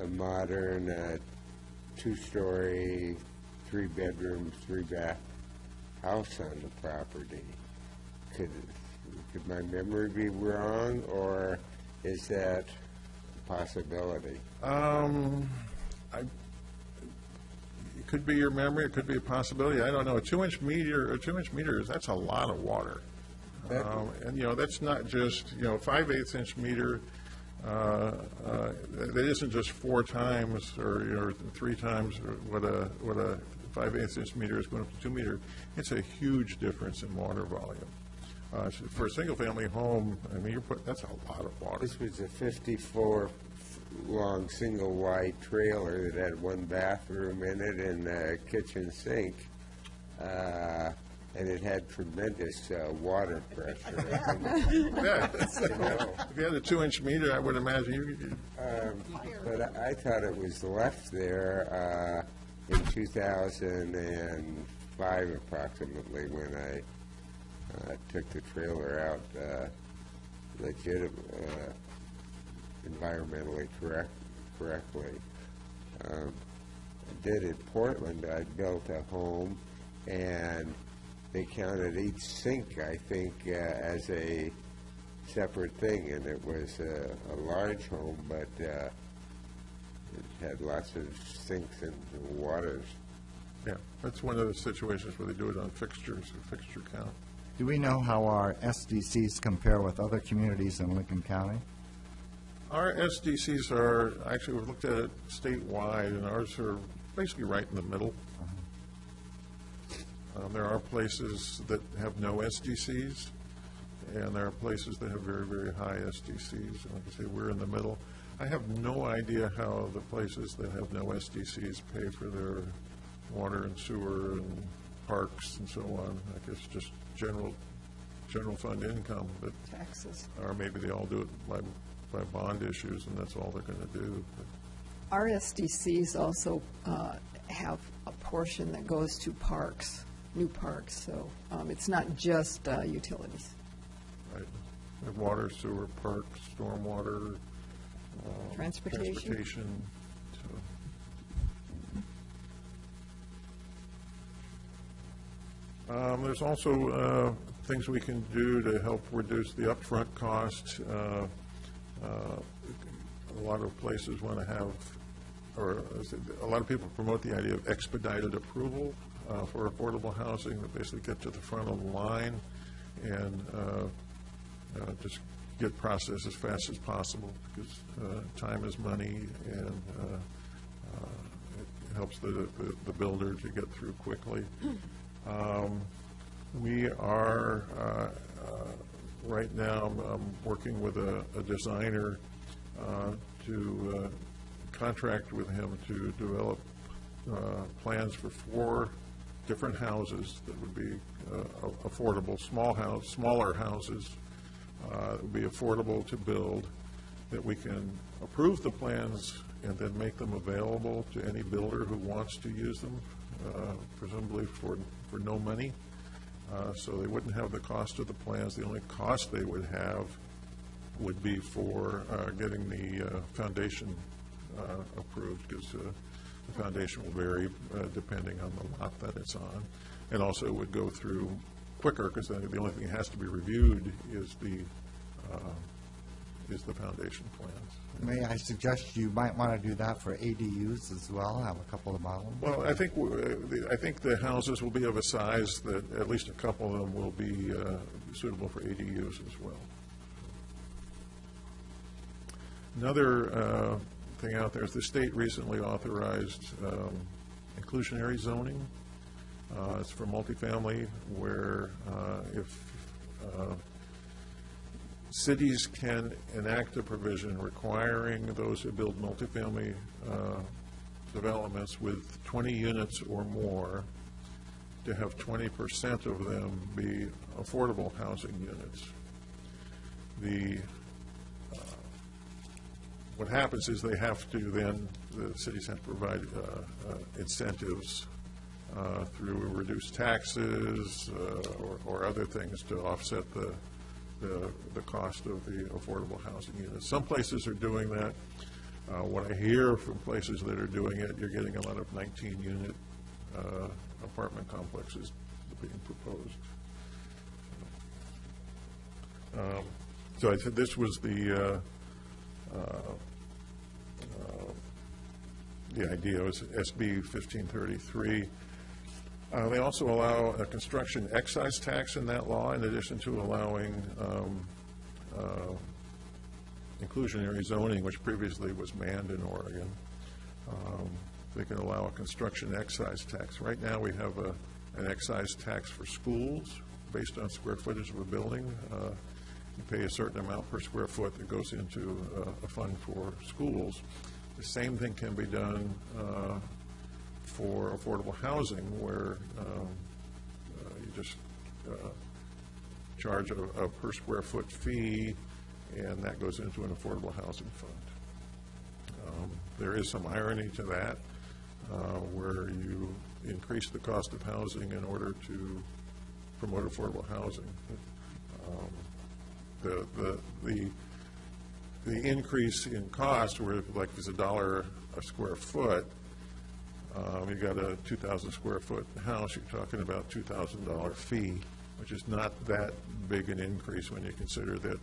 modern 2-story, 3-bedroom, 3-bath house on the property. Could my memory be wrong, or is that a possibility? It could be your memory. It could be a possibility. I don't know. A 2-inch meter, that's a lot of water. And that's not just 5/8 inch meter. That isn't just 4 times or 3 times what a 5/8 inch meter is going up to 2 meter. It's a huge difference in water volume. For a single-family home, I mean, that's a lot of water. This was a 54-long single-wide trailer that had 1 bathroom in it and a kitchen sink, and it had tremendous water pressure. Yeah. If you had a 2-inch meter, I would imagine you. But I thought it was left there in 2005, approximately, when I took the trailer out environmentally correctly. I did in Portland, I built a home, and they counted each sink, I think, as a separate thing, and it was a large home, but it had lots of sinks and waters. Yeah, that's one of the situations where they do it on fixtures, a fixture count. Do we know how our SDCs compare with other communities in Lincoln County? Our SDCs are, actually, we've looked at it statewide, and ours are basically right in the middle. There are places that have no SDCs, and there are places that have very, very high SDCs. And like I say, we're in the middle. I have no idea how the places that have no SDCs pay for their water and sewer and parks and so on. I guess just general fund income, but Taxes. or maybe they all do it by bond issues, and that's all they're going to do. Our SDCs also have a portion that goes to parks, new parks, so it's not just utilities. Right. We have water, sewer, parks, stormwater, Transportation. There's also things we can do to help reduce the upfront cost. A lot of places want to have, or a lot of people promote the idea of expedited approval for affordable housing, that basically get to the front of the line and just get processed as fast as possible, because time is money, and it helps the builder to get through quickly. We are, right now, I'm working with a designer to contract with him to develop plans for 4 different houses that would be affordable, smaller houses that would be affordable to build, that we can approve the plans and then make them available to any builder who wants to use them, presumably for no money. So they wouldn't have the cost of the plans. The only cost they would have would be for getting the foundation approved, because the foundation will vary depending on the lot that it's on. And also it would go through quicker, because the only thing that has to be reviewed is the foundation plans. May I suggest you might want to do that for ADUs as well, have a couple of models? Well, I think the houses will be of a size that at least a couple of them will be suitable for ADUs as well. Another thing out there is the state recently authorized inclusionary zoning. It's for multifamily, where if cities can enact a provision requiring those who build multifamily developments with 20 units or more to have 20% of them be affordable housing units. What happens is they have to then, the cities have to provide incentives through reduced taxes or other things to offset the cost of the affordable housing units. Some places are doing that. What I hear from places that are doing it, you're getting a lot of 19-unit apartment complexes being proposed. So I said this was the idea was SB 1533. They also allow a construction excise tax in that law, in addition to allowing inclusionary zoning, which previously was banned in Oregon. They can allow a construction excise tax. Right now, we have an excise tax for schools based on square footage of a building. You pay a certain amount per square foot that goes into a fund for schools. The same thing can be done for affordable housing, where you just charge a per square foot fee, and that goes into an affordable housing fund. There is some irony to that, where you increase the cost of housing in order to promote affordable housing. The increase in cost, where like if it's $1 a square foot, you got a 2,000 square foot house, you're talking about $2,000 fee, which is not that big an increase when you consider that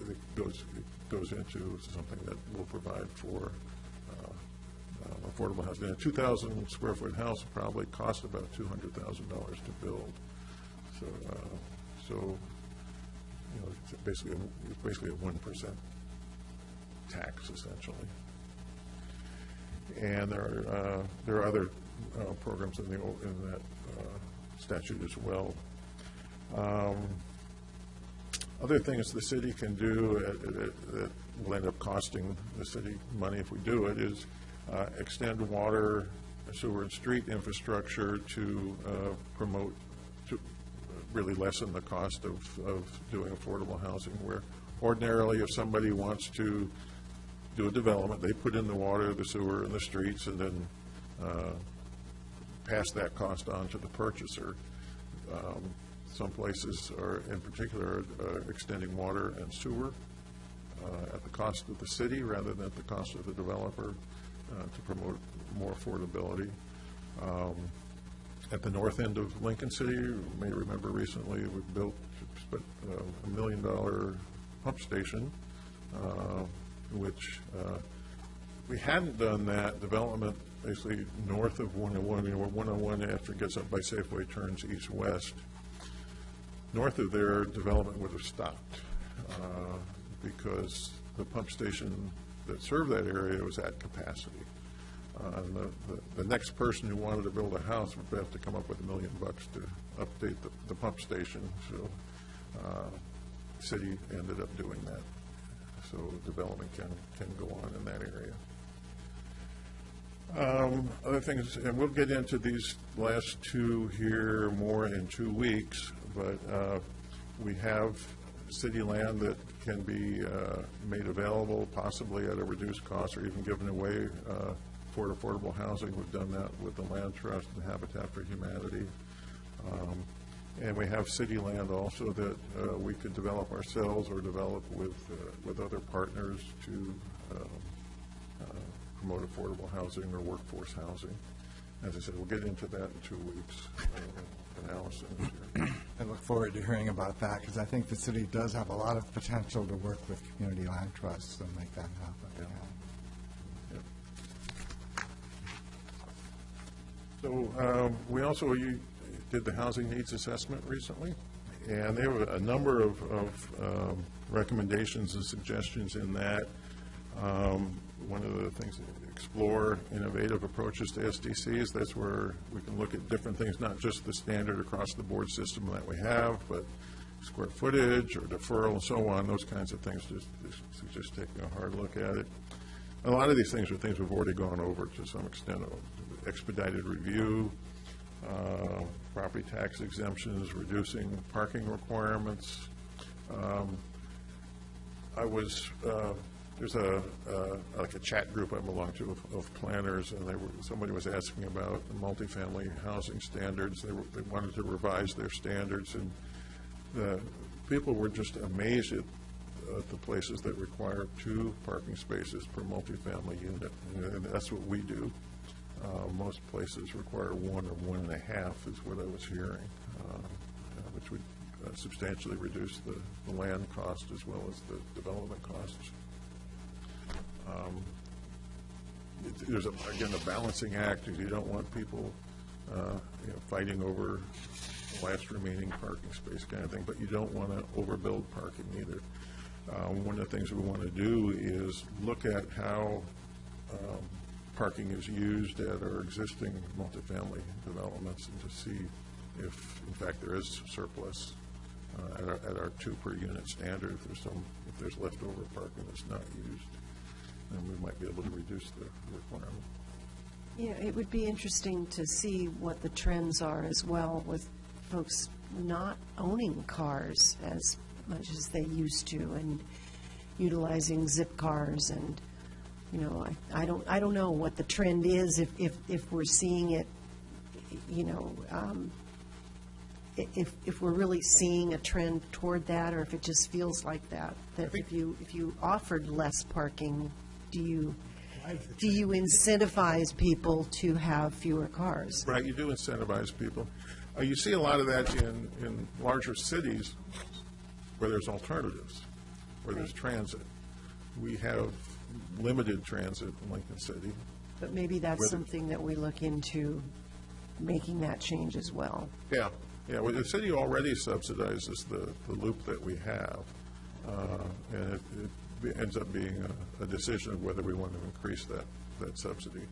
it goes into something that will provide for affordable housing. And a 2,000 square foot house probably costs about $200,000 to build. So, you know, it's basically a 1% tax essentially. And there are other programs in that statute as well. Other things the city can do that will end up costing the city money if we do it is extend water, sewer, and street infrastructure to promote, to really lessen the cost of doing affordable housing, where ordinarily if somebody wants to do a development, they put in the water, the sewer, and the streets, and then pass that cost on to the purchaser. Some places are, in particular, extending water and sewer at the cost of the city rather than at the cost of the developer to promote more affordability. At the north end of Lincoln City, you may remember recently we built a $1 million pump station, which we hadn't done that development basically north of 101, where 101 after it gets up by Safeway turns east-west. North of there, development would have stopped because the pump station that served that area was at capacity. And the next person who wanted to build a house would have to come up with $1 million to update the pump station. So the city ended up doing that. So development can go on in that area. Other things, and we'll get into these last two here more in 2 weeks, but we have city land that can be made available possibly at a reduced cost or even given away for affordable housing. We've done that with the Land Trust and Habitat for Humanity. And we have city land also that we could develop ourselves or develop with other partners to promote affordable housing or workforce housing. As I said, we'll get into that in 2 weeks. Allison is here. I look forward to hearing about that because I think the city does have a lot of potential to work with community land trusts and make that happen. So we also did the housing needs assessment recently, and there were a number of recommendations and suggestions in that. One of the things, explore innovative approaches to SDCs. That's where we can look at different things, not just the standard across the board system that we have, but square footage or deferral and so on, those kinds of things, just taking a hard look at it. A lot of these things are things we've already gone over to some extent. Expedited review, property tax exemptions, reducing parking requirements. There's like a chat group I belong to of planners, and somebody was asking about the multifamily housing standards. They wanted to revise their standards, and the people were just amazed at the places that require 2 parking spaces per multifamily unit, and that's what we do. Most places require 1 or 1.5 is what I was hearing, which would substantially reduce the land cost as well as the development costs. There's, again, a balancing act. You don't want people fighting over the last remaining parking space kind of thing, but you don't want to overbuild parking either. One of the things we want to do is look at how parking is used at our existing multifamily developments and to see if, in fact, there is surplus at our 2 per unit standard. If there's leftover parking that's not used, then we might be able to reduce the requirement. Yeah, it would be interesting to see what the trends are as well with folks not owning cars as much as they used to and utilizing zip cars, and I don't know what the trend is if we're seeing it. if we're really seeing a trend toward that, or if it just feels like that, that if you offered less parking, do you incentivize people to have fewer cars? Right, you do incentivize people. You see a lot of that in larger cities where there's alternatives, where there's transit. We have limited transit in Lincoln City. But maybe that's something that we look into, making that change as well. Yeah, well, the city already subsidizes the loop that we have, and it ends up being a decision of whether we want to increase that subsidy.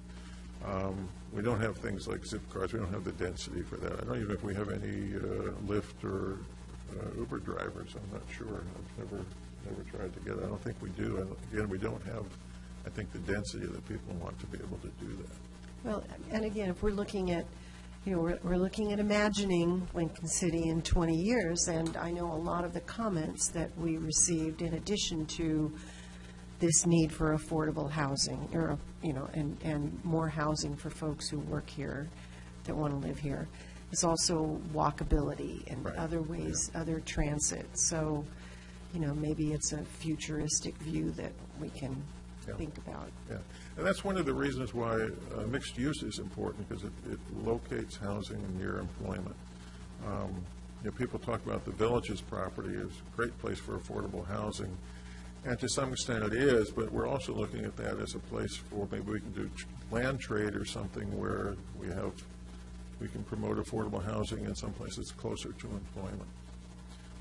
We don't have things like zip cars. We don't have the density for that. I don't even know if we have any Lyft or Uber drivers. I'm not sure. I've never tried to get it. I don't think we do. And again, we don't have, I think, the density that people want to be able to do that. Well, and again, if we're looking at, we're looking at imagining Lincoln City in 20 years, and I know a lot of the comments that we received, in addition to this need for affordable housing, or, and more housing for folks who work here, that want to live here, is also walkability and other ways, other transit. So, maybe it's a futuristic view that we can think about. Yeah, and that's one of the reasons why mixed use is important, because it locates housing near employment. People talk about the Villages property as a great place for affordable housing, and to some extent it is, but we're also looking at that as a place for, maybe we can do land trade or something where we can promote affordable housing in some places closer to employment.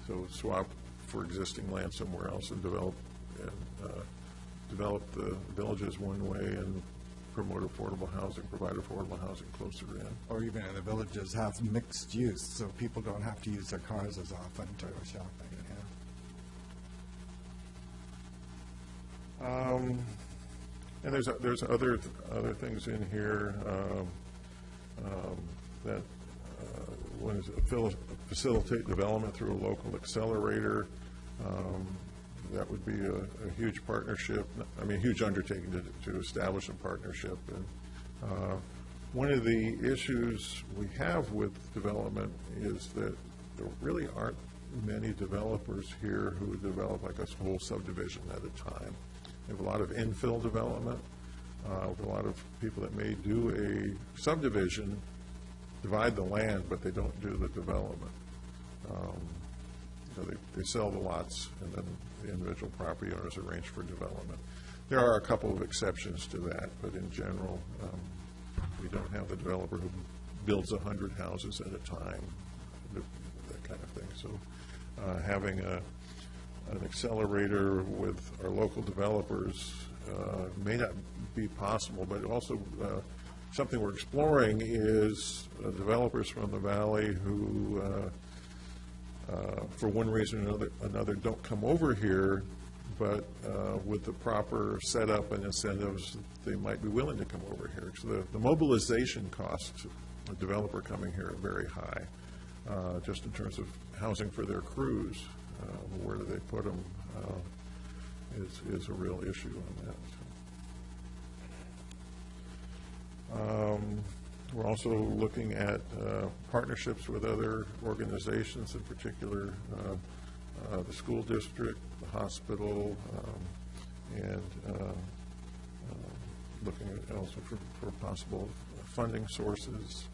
So swap for existing land somewhere else and develop the Villages one way and promote affordable housing, provide affordable housing closer in. Or even in the Villages have mixed use, so people don't have to use their cars as often to go shopping. And there's other things in here that one is facilitate development through a local accelerator. That would be a huge partnership, a huge undertaking to establish a partnership. And one of the issues we have with development is that there really aren't many developers here who develop like a whole subdivision at a time. We have a lot of infill development, with a lot of people that may do a subdivision, divide the land, but they don't do the development. They sell the lots, and then the individual property owners arrange for development. There are a couple of exceptions to that, but in general, we don't have the developer who builds 100 houses at a time, that kind of thing. So having an accelerator with our local developers may not be possible, but also something we're exploring is developers from the valley who for one reason or another don't come over here, but with the proper setup and incentives, they might be willing to come over here. So the mobilization costs of a developer coming here are very high, just in terms of housing for their crews. Where do they put them is a real issue on that. We're also looking at partnerships with other organizations, in particular the school district, the hospital, and looking at also for possible funding sources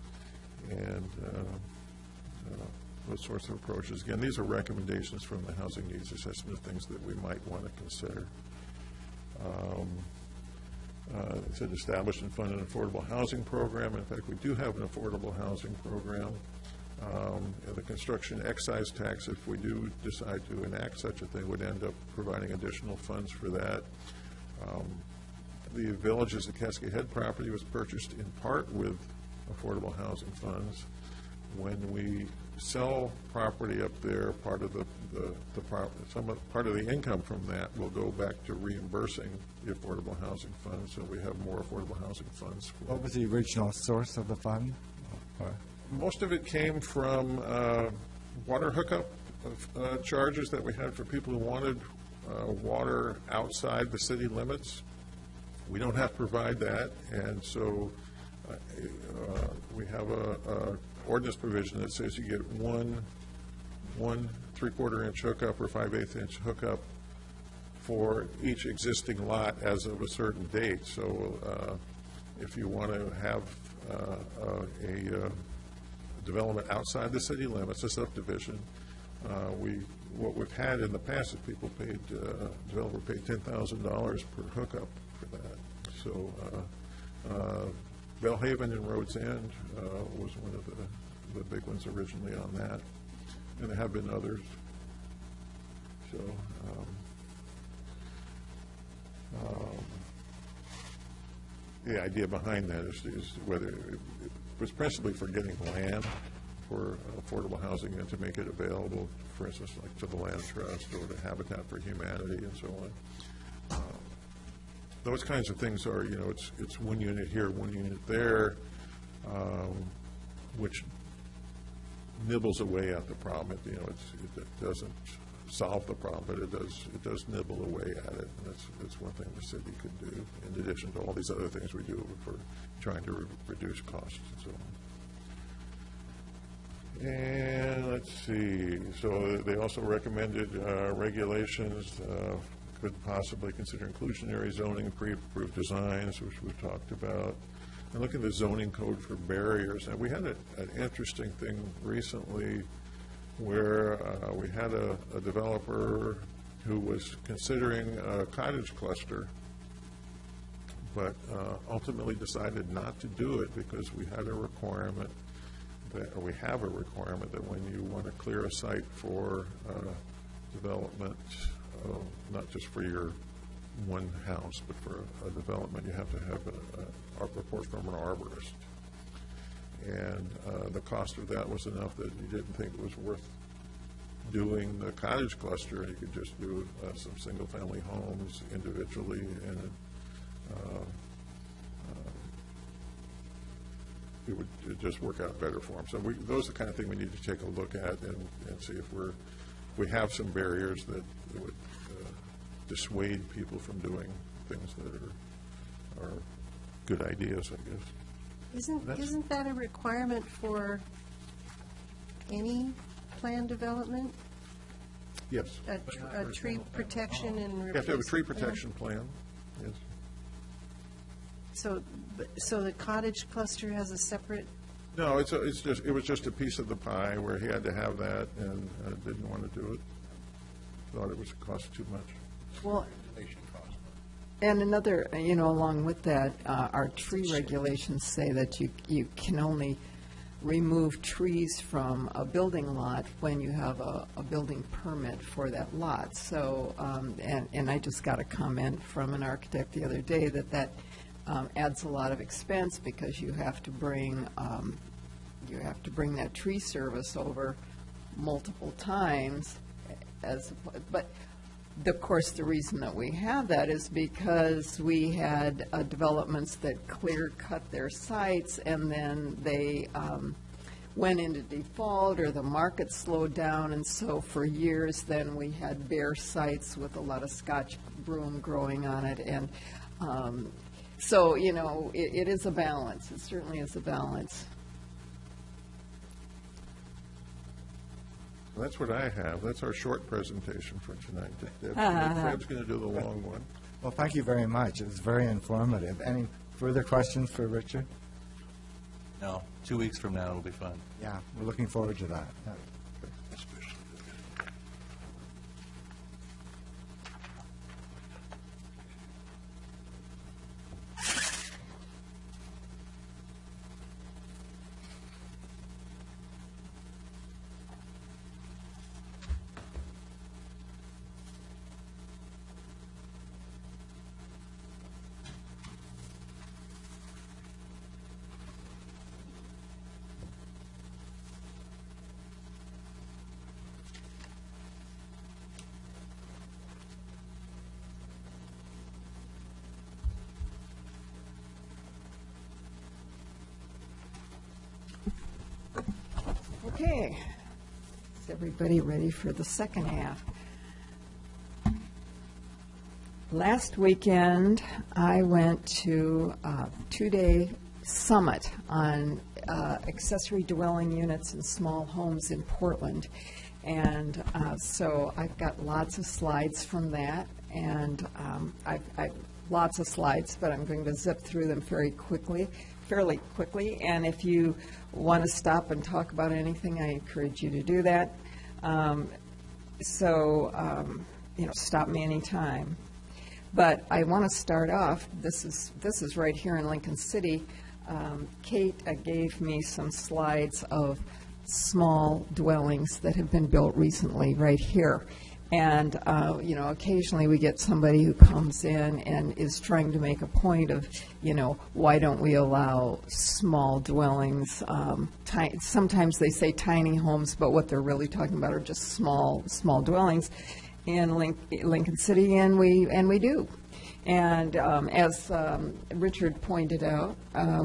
and those sorts of approaches. Again, these are recommendations from the Housing Needs Assessment of things that we might want to consider. It said establish and fund an affordable housing program. In fact, we do have an affordable housing program. The construction excise tax, if we do decide to enact such a thing, would end up providing additional funds for that. The Villages at Cascade Head property was purchased in part with affordable housing funds. When we sell property up there, part of part of the income from that will go back to reimbursing the affordable housing fund, so we have more affordable housing funds. What was the original source of the fund? Most of it came from water hookup charges that we had for people who wanted water outside the city limits. We don't have to provide that, and so we have a ordinance provision that says you get one 3/4 inch hookup or 5/8 inch hookup for each existing lot as of a certain date. So if you want to have a development outside the city limits, a subdivision, what we've had in the past is people paid, developer paid $10,000 per hookup for that. So Bellhaven and Rhodes End was one of the big ones originally on that, and there have been others. So the idea behind that is whether it was principally for getting land for affordable housing and to make it available, for instance, like to the Land Trust or to Habitat for Humanity and so on. Those kinds of things are, it's one unit here, one unit there, which nibbles away at the problem. It doesn't solve the problem, but it does nibble away at it. And that's one thing the city could do, in addition to all these other things we do for trying to reduce costs and so on. And let's see, so they also recommended regulations could possibly consider inclusionary zoning, pre-approved designs, which we've talked about, and look at the zoning code for barriers. And we had an interesting thing recently where we had a developer who was considering a cottage cluster, but ultimately decided not to do it because we had a requirement or we have a requirement that when you want to clear a site for development, not just for your one house, but for a development, you have to have a report from an arborist. And the cost of that was enough that you didn't think it was worth doing the cottage cluster, and you could just do some single-family homes individually, and it would just work out better for them. So those are the kind of thing we need to take a look at and see if we have some barriers that would dissuade people from doing things that are good ideas, I guess. Isn't that a requirement for any plan development? Yes. A tree protection and You have to have a tree protection plan, yes. So the cottage cluster has a separate? No, it was just a piece of the pie where he had to have that and didn't want to do it. Thought it was cost too much. Well, and another, along with that, our tree regulations say that you can only remove trees from a building lot when you have a building permit for that lot. So, and I just got a comment from an architect the other day that adds a lot of expense because you have to bring that tree service over multiple times. But of course, the reason that we have that is because we had developments that clear-cut their sites, and then they went into default, or the market slowed down, and so for years then we had bare sites with a lot of Scotch broom growing on it, and so, it is a balance. It certainly is a balance. That's what I have. That's our short presentation for tonight. Fred's going to do the long one. Well, thank you very much. It was very informative. Any further questions for Richard? No, 2 weeks from now it'll be fun. Yeah, we're looking forward to that. Yeah. Okay. Is everybody ready for the second half? Last weekend, I went to a 2-day summit on accessory dwelling units and small homes in Portland. And so I've got lots of slides from that, and I've lots of slides, but I'm going to zip through them fairly quickly. And if you want to stop and talk about anything, I encourage you to do that. Stop me anytime. But I want to start off, this is right here in Lincoln City. Kate gave me some slides of small dwellings that have been built recently right here. And, occasionally we get somebody who comes in and is trying to make a point of, why don't we allow small dwellings? Sometimes they say tiny homes, but what they're really talking about are just small dwellings in Lincoln City, and we do. And as Richard pointed out,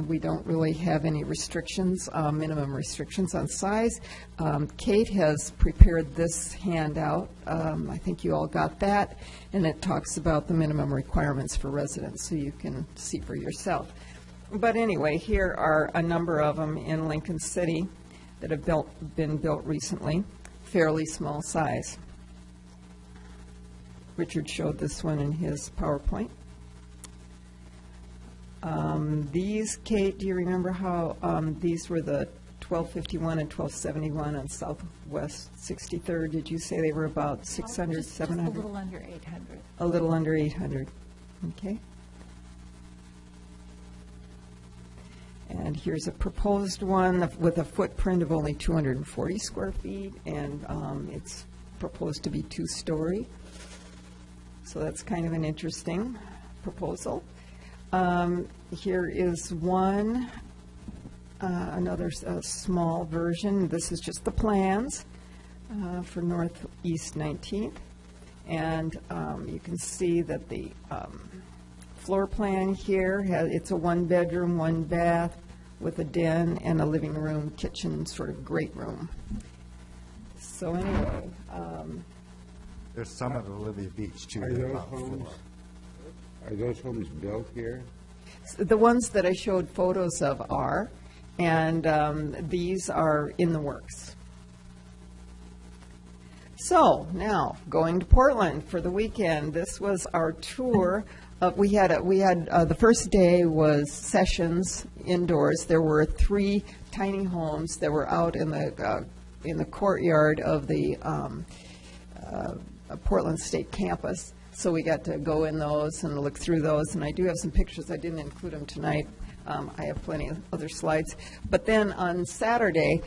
we don't really have any restrictions, minimum restrictions on size. Kate has prepared this handout. I think you all got that, and it talks about the minimum requirements for residents, so you can see for yourself. But anyway, here are a number of them in Lincoln City that have been built recently, fairly small size. Richard showed this one in his PowerPoint. These, Kate, do you remember how these were the 1251 and 1271 on Southwest 63rd? Did you say they were about 600, 700? Just a little under 800. A little under 800. Okay. And here's a proposed one with a footprint of only 240 square feet, and it's proposed to be 2-story. So that's kind of an interesting proposal. Here is one, another small version. This is just the plans for Northeast 19th. And you can see that the floor plan here, it's a 1-bedroom, 1-bath with a den and a living room, kitchen, sort of great room. So anyway. There's some at Olivia Beach, too. Are those homes built here? The ones that I showed photos of are, and these are in the works. So now, going to Portland for the weekend. This was our tour. We had the first day was sessions indoors. There were 3 tiny homes that were out in the courtyard of the Portland State Campus. So we got to go in those and look through those, and I do have some pictures. I didn't include them tonight. I have plenty of other slides. But then on Saturday,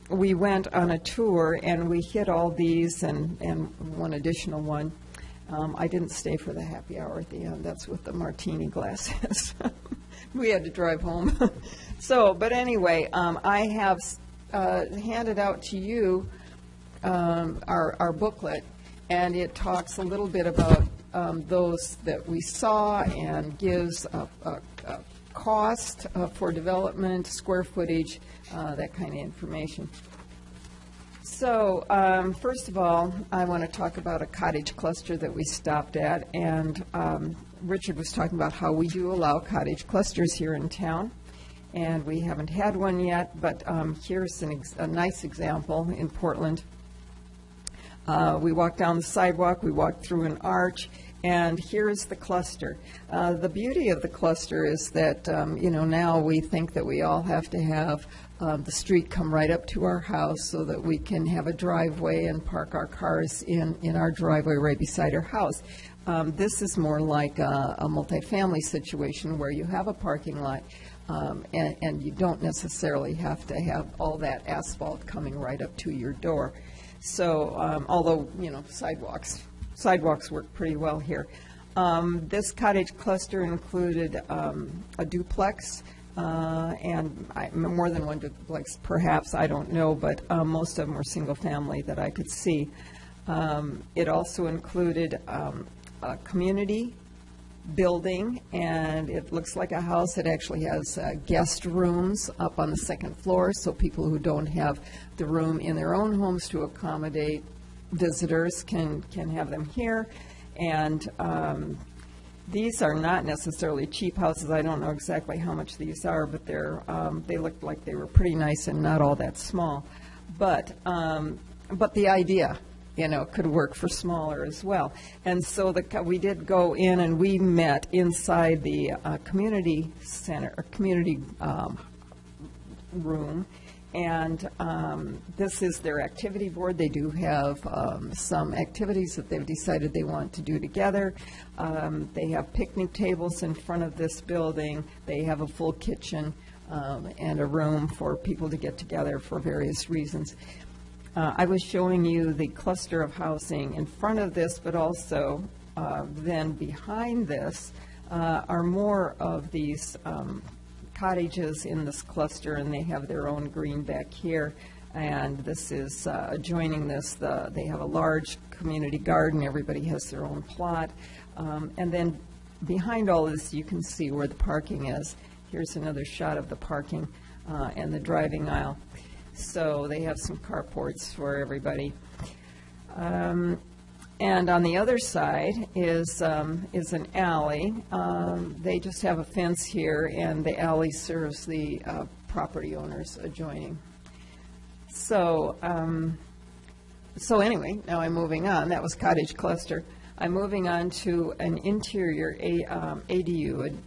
we went on a tour, and we hit all these and one additional one. I didn't stay for the happy hour at the end. That's what the martini glasses. We had to drive home. But anyway, I have handed out to you our booklet, and it talks a little bit about those that we saw and gives a cost for development, square footage, that kind of information. So first of all, I want to talk about a cottage cluster that we stopped at, and Richard was talking about how we do allow cottage clusters here in town, and we haven't had one yet, but here's a nice example in Portland. We walked down the sidewalk, we walked through an arch, and here's the cluster. The beauty of the cluster is that, now we think that we all have to have the street come right up to our house so that we can have a driveway and park our cars in our driveway right beside our house. This is more like a multifamily situation where you have a parking lot, and you don't necessarily have to have all that asphalt coming right up to your door. So, although, sidewalks work pretty well here. This cottage cluster included a duplex and more than one duplex, perhaps, I don't know, but most of them were single family that I could see. It also included a community building, and it looks like a house. It actually has guest rooms up on the second floor, so people who don't have the room in their own homes to accommodate visitors can have them here. And These are not necessarily cheap houses. I don't know exactly how much these are, but they looked like they were pretty nice and not all that small. But the idea, could work for smaller as well. And so we did go in and we met inside the community center, or community room. And this is their activity board. They do have some activities that they've decided they want to do together. They have picnic tables in front of this building. They have a full kitchen and a room for people to get together for various reasons. I was showing you the cluster of housing in front of this, but also then behind this are more of these cottages in this cluster, and they have their own green back here. And this is adjoining this. They have a large community garden. Everybody has their own plot. And then behind all this, you can see where the parking is. Here's another shot of the parking and the driving aisle. So they have some carports for everybody. And on the other side is an alley. They just have a fence here, and the alley serves the property owners adjoining. So anyway, now I'm moving on. That was cottage cluster. I'm moving on to an interior ADU,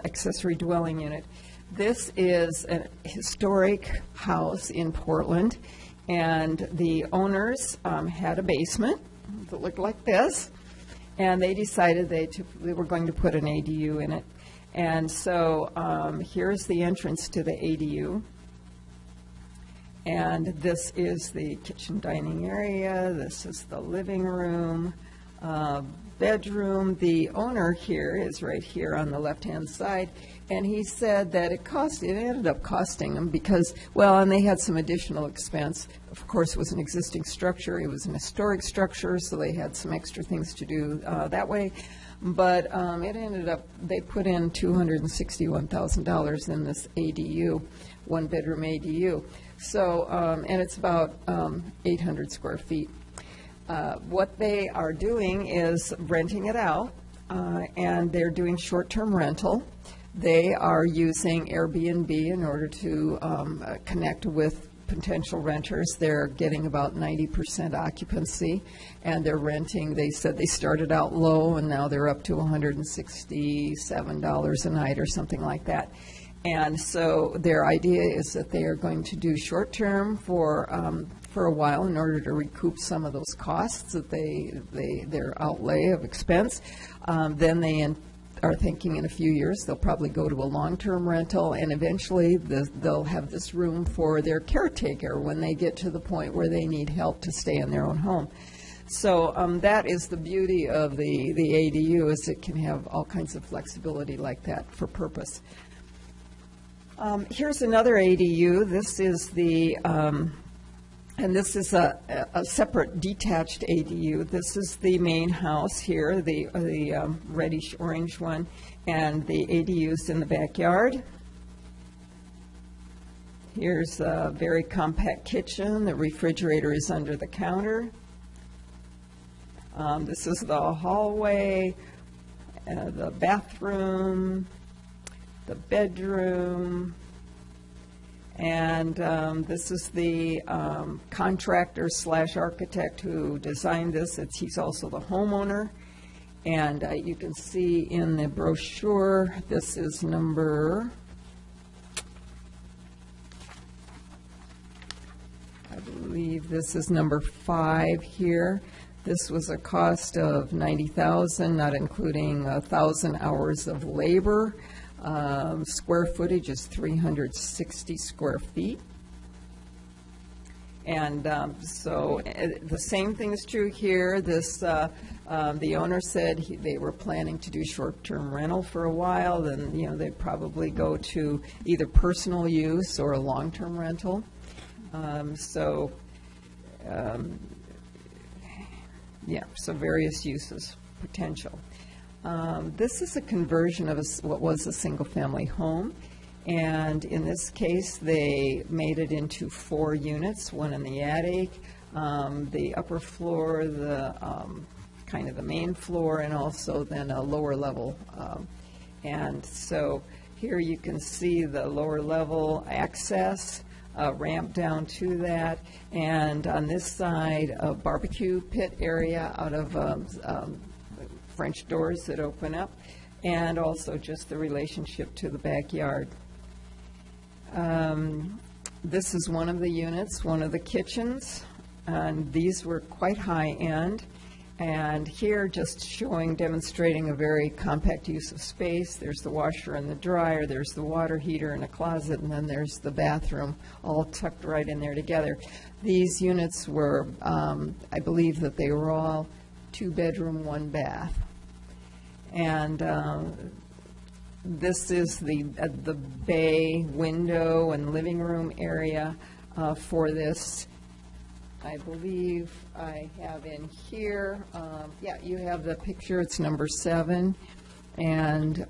accessory dwelling unit. This is a historic house in Portland, and the owners had a basement that looked like this, and they decided they were going to put an ADU in it. And so here's the entrance to the ADU, and this is the kitchen dining area. This is the living room, bedroom. The owner here is right here on the left-hand side, and he said that it ended up costing them because, and they had some additional expense. Of course, it was an existing structure. It was an historic structure, so they had some extra things to do that way. But it ended up, they put in $261,000 in this ADU, one-bedroom ADU. So, and it's about 800 square feet. What they are doing is renting it out, and they're doing short-term rental. They are using Airbnb in order to connect with potential renters. They're getting about 90% occupancy, and they're renting. They said they started out low, and now they're up to $167 a night or something like that. And so their idea is that they are going to do short-term for a while in order to recoup some of those costs that their outlay of expense. Then they are thinking in a few years they'll probably go to a long-term rental, and eventually they'll have this room for their caretaker when they get to the point where they need help to stay in their own home. So that is the beauty of the ADU, is it can have all kinds of flexibility like that for purpose. Here's another ADU. This is and this is a separate detached ADU. This is the main house here, the reddish-orange one, and the ADU's in the backyard. Here's a very compact kitchen. The refrigerator is under the counter. This is the hallway, the bathroom, the bedroom, and this is the contractor / architect who designed this. He's also the homeowner, and you can see in the brochure, this is number, I believe this is number 5 here. This was a cost of $90,000, not including 1,000 hours of labor. Square footage is 360 square feet. And so the same thing is true here. The owner said they were planning to do short-term rental for a while. Then, they'd probably go to either personal use or a long-term rental. So various uses potential. This is a conversion of what was a single-family home, and in this case, they made it into 4 units, one in the attic, the upper floor, the kind of the main floor, and also then a lower level. And so here you can see the lower level access, ramp down to that, and on this side, a barbecue pit area out of French doors that open up, and also just the relationship to the backyard. This is one of the units, one of the kitchens, and these were quite high-end. And here, just demonstrating a very compact use of space. There's the washer and the dryer, there's the water heater and a closet, and then there's the bathroom, all tucked right in there together. These units were, I believe that they were all 2-bedroom, 1-bath. And this is the bay window and living room area for this. I believe I have in here, yeah, you have the picture, it's number 7, and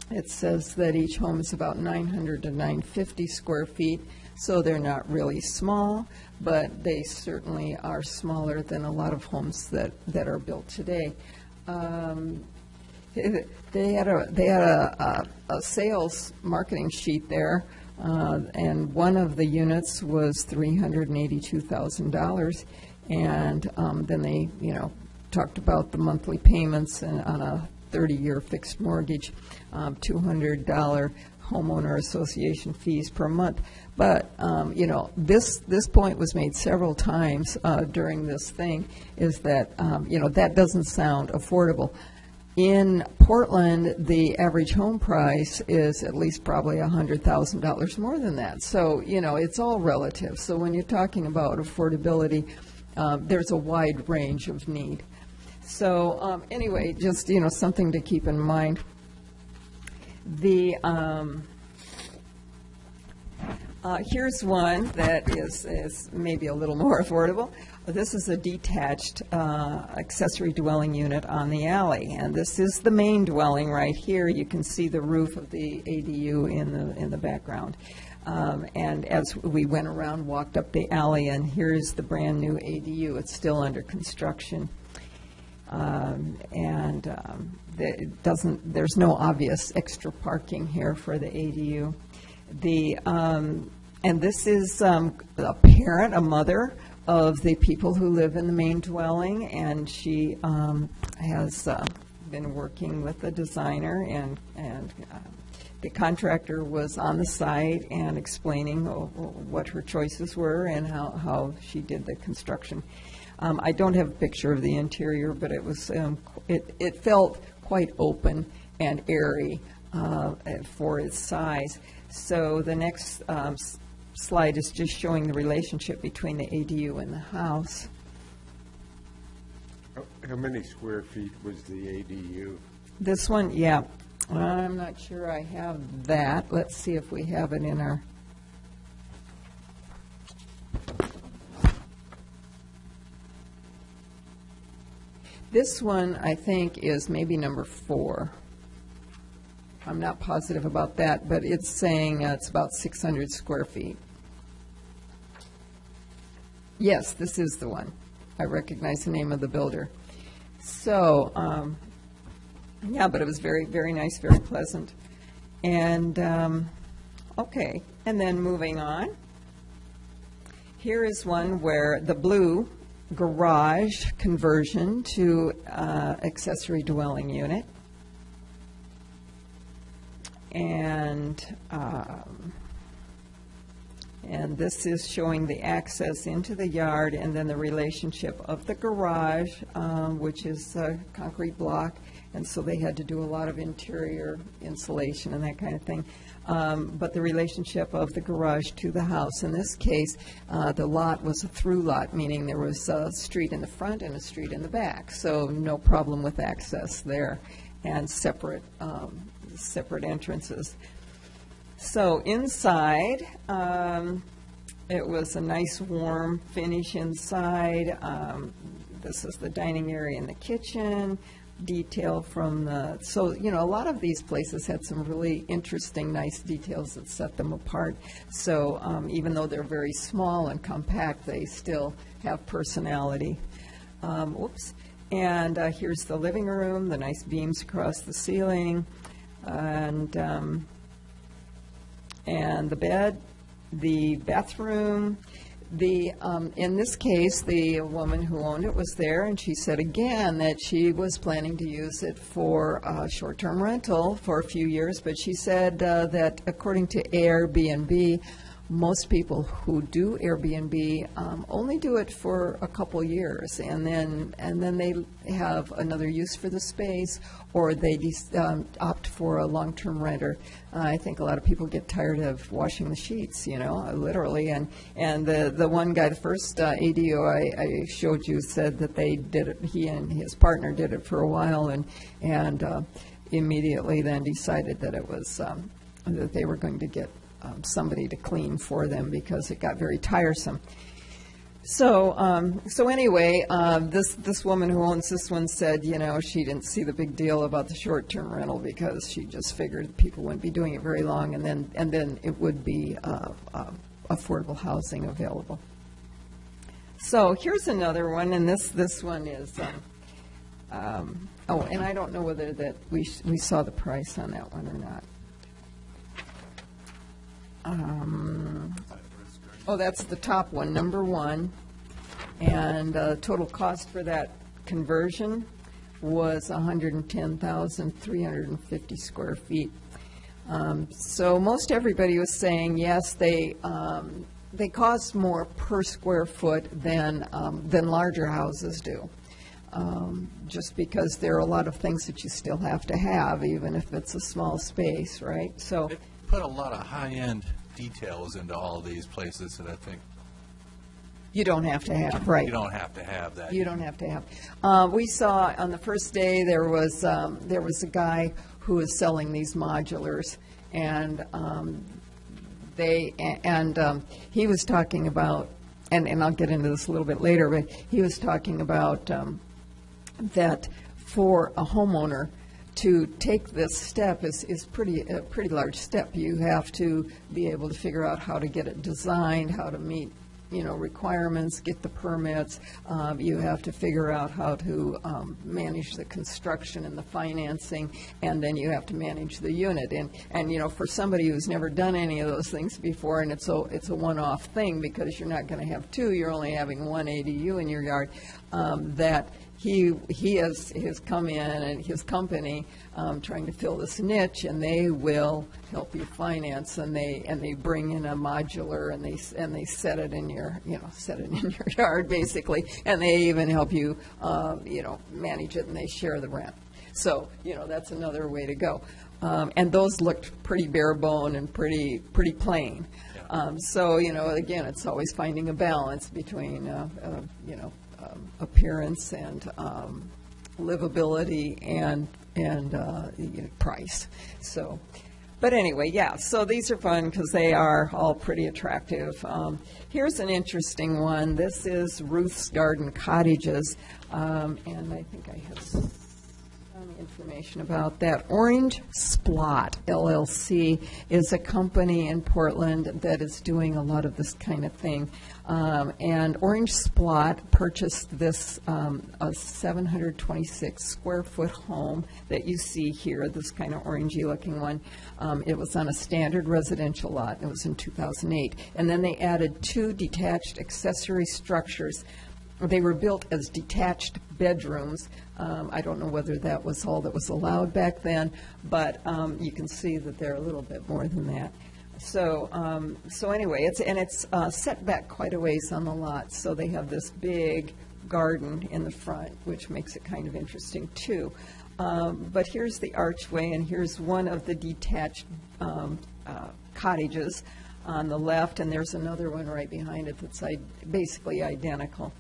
it says that each home is about 900 to 950 square feet, so they're not really small, but they certainly are smaller than a lot of homes that are built today. They had a sales marketing sheet there, and one of the units was $382,000, and then they, talked about the monthly payments and on a 30-year fixed mortgage, $200 homeowner association fees per month. But, this point was made several times during this thing, is that, that doesn't sound affordable. In Portland, the average home price is at least probably $100,000 more than that. So, it's all relative. So when you're talking about affordability, there's a wide range of need. So anyway, just, something to keep in mind. The here's one that is maybe a little more affordable. This is a detached accessory dwelling unit on the alley, and this is the main dwelling right here. You can see the roof of the ADU in the background. And as we went around, walked up the alley, and here's the brand new ADU. It's still under construction, there's no obvious extra parking here for the ADU. And this is a mother of the people who live in the main dwelling, and she has been working with the designer, and the contractor was on the site and explaining what her choices were and how she did the construction. I don't have a picture of the interior, but it was it felt quite open and airy for its size. So the next slide is just showing the relationship between the ADU and the house. How many square feet was the ADU? This one, yeah. I'm not sure I have that. Let's see if we have it in our... This one, I think, is maybe number 4. I'm not positive about that, but it's saying it's about 600 square feet. Yes, this is the one. I recognize the name of the builder. So, yeah, but it was very, very nice, very pleasant. And, okay, and then moving on. Here is one where the blue garage conversion to accessory dwelling unit. And this is showing the access into the yard, and then the relationship of the garage, which is a concrete block, and so they had to do a lot of interior insulation and that kind of thing. But the relationship of the garage to the house. In this case, the lot was a through lot, meaning there was a street in the front and a street in the back, so no problem with access there, and separate entrances. So inside, it was a nice warm finish inside. This is the dining area and the kitchen, detail from the, so, a lot of these places had some really interesting, nice details that set them apart. So even though they're very small and compact, they still have personality. Whoops. And here's the living room, the nice beams across the ceiling, and the bed, the bathroom. In this case, the woman who owned it was there, and she said again that she was planning to use it for short-term rental for a few years, but she said that according to Airbnb, most people who do Airbnb only do it for a couple years, and then they have another use for the space, or they opt for a long-term renter. I think a lot of people get tired of washing the sheets, literally. And the one guy, the first ADO I showed you, said that they did it. He and his partner did it for a while, and immediately then decided that it was that they were going to get somebody to clean for them because it got very tiresome. So anyway, this woman who owns this one said, she didn't see the big deal about the short-term rental because she just figured people wouldn't be doing it very long, and then it would be affordable housing available. So here's another one, and this one is. And I don't know whether that we saw the price on that one or not. That's the top one, number one. And total cost for that conversion was 110,350 square feet. So most everybody was saying, yes, they cost more per square foot than larger houses do. Just because there are a lot of things that you still have to have, even if it's a small space, right? So They put a lot of high-end details into all of these places that I think you don't have to have, right? you don't have to have that. You don't have to have. We saw on the first day there was a guy who was selling these modulars, and he was talking about, and I'll get into this a little bit later, but he was talking about that for a homeowner to take this step is a pretty large step. You have to be able to figure out how to get it designed, how to meet requirements, get the permits. You have to figure out how to manage the construction and the financing, and then you have to manage the unit. And for somebody who's never done any of those things before, and it's a one-off thing because you're not going to have two, you're only having one ADU in your yard, that he has come in and his company trying to fill this niche, and they will help you finance, and they bring in a modular, and they set it in your yard basically, and they even help you manage it, and they share the rent. So that's another way to go. And those looked pretty bare bone and pretty plain. So again, it's always finding a balance between appearance and livability and price. So, but anyway, yeah. So these are fun because they are all pretty attractive. Here's an interesting one. This is Ruth's Garden Cottages, and I think I have some information about that. Orange Splot LLC is a company in Portland that is doing a lot of this kind of thing. And Orange Splot purchased this a 726 square foot home that you see here, this kind of orangey looking one. It was on a standard residential lot. It was in 2008. And then they added 2 detached accessory structures. They were built as detached bedrooms. I don't know whether that was all that was allowed back then, but you can see that they're a little bit more than that. So anyway, it's set back quite a ways on the lot, so they have this big garden in the front, which makes it kind of interesting too. But here's the archway, and here's one of the detached cottages on the left, and there's another one right behind it that's basically identical.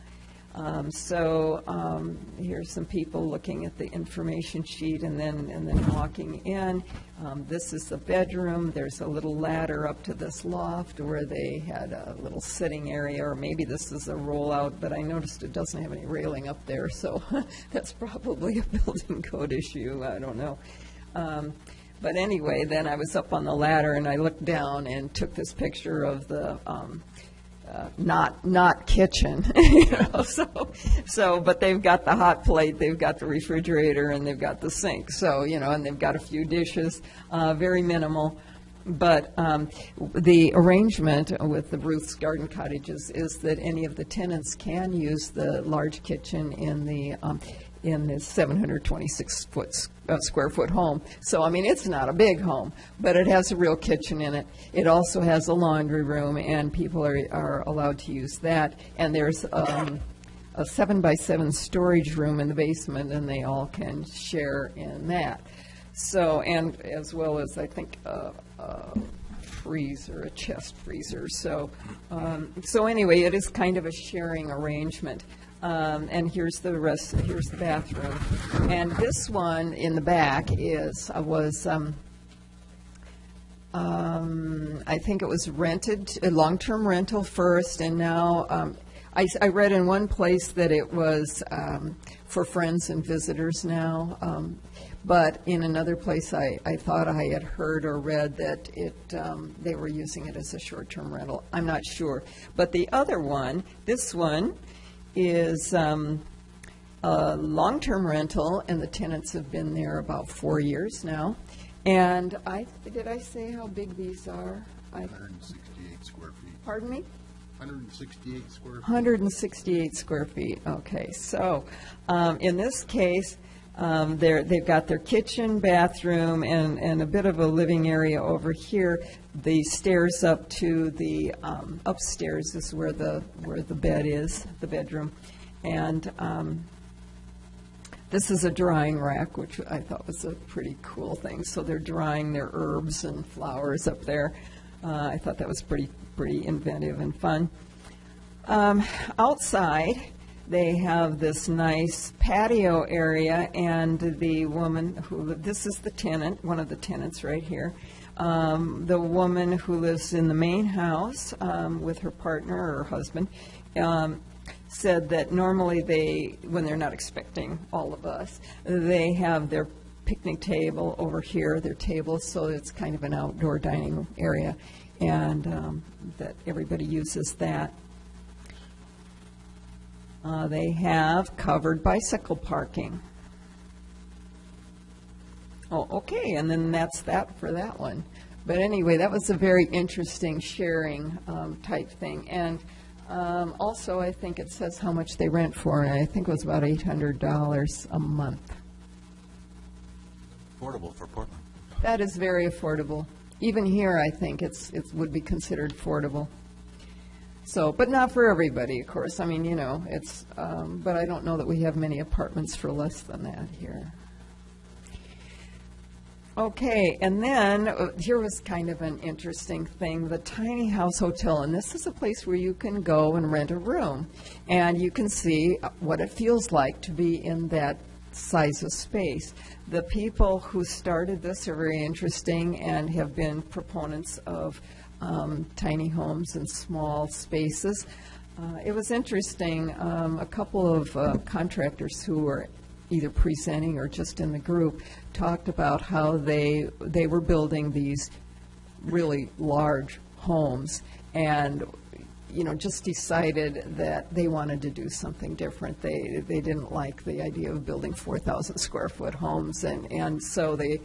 Here's some people looking at the information sheet and then walking in. This is the bedroom. There's a little ladder up to this loft where they had a little sitting area, or maybe this is a rollout, but I noticed it doesn't have any railing up there, so that's probably a building code issue. I don't know. But anyway, then I was up on the ladder and I looked down and took this picture of the not kitchen, you know, so, but they've got the hot plate, they've got the refrigerator, and they've got the sink, so, you know, and they've got a few dishes, very minimal. But the arrangement with the Ruth's Garden Cottages is that any of the tenants can use the large kitchen in the 726 square foot home. So, I mean, it's not a big home, but it has a real kitchen in it. It also has a laundry room, and people are allowed to use that. And there's a 7-by-7 storage room in the basement, and they all can share in that. So, and as well as, I think, a freezer, a chest freezer. So, so anyway, it is kind of a sharing arrangement. And here's the rest, here's the bathroom. And this one in the back was I think it was rented, a long-term rental first, and now, I read in one place that it was for friends and visitors now, but in another place I thought I had heard or read that they were using it as a short-term rental. I'm not sure. But the other one, this one, is a long-term rental, and the tenants have been there about 4 years now. And did I say how big these are? 168 square feet. Pardon me? 168 square feet. 168 square feet, okay. So, in this case, they've got their kitchen, bathroom, and a bit of a living area over here. The stairs up to the upstairs is where the bed is, the bedroom. And this is a drying rack, which I thought was a pretty cool thing. So they're drying their herbs and flowers up there. I thought that was pretty inventive and fun. Outside, they have this nice patio area, and the woman this is the tenant, one of the tenants right here. The woman who lives in the main house with her partner or her husband said that normally when they're not expecting all of us, they have their picnic table over here, their table, so it's kind of an outdoor dining area, and that everybody uses that. They have covered bicycle parking. Oh, okay, and then that's that for that one. But anyway, that was a very interesting sharing type thing. And also, I think it says how much they rent for, and I think it was about $800 a month. Affordable for Portland. That is very affordable. Even here, I think it would be considered affordable. So, but not for everybody, of course. I mean, you know, but I don't know that we have many apartments for less than that here. Okay, and then here was kind of an interesting thing, the Tiny House Hotel, and this is a place where you can go and rent a room, and you can see what it feels like to be in that size of space. The people who started this are very interesting and have been proponents of tiny homes and small spaces. It was interesting, a couple of contractors who were either presenting or just in the group talked about how they were building these really large homes and, you know, just decided that they wanted to do something different. They didn't like the idea of building 4,000 square foot homes, and so they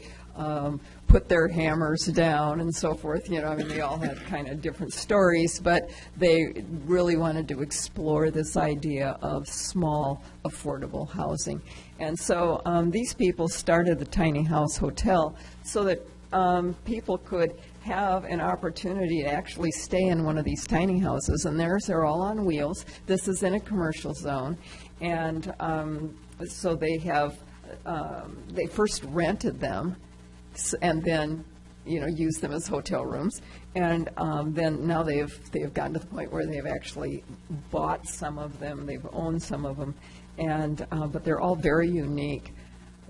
put their hammers down and so forth. You know, I mean, they all had kind of different stories, but they really wanted to explore this idea of small, affordable housing. And so these people started the Tiny House Hotel so that people could have an opportunity to actually stay in one of these tiny houses, and they're all on wheels. This is in a commercial zone, and so they first rented them, and then, you know, used them as hotel rooms, and then now they've gotten to the point where they've actually bought some of them, they've owned some of them, and but they're all very unique.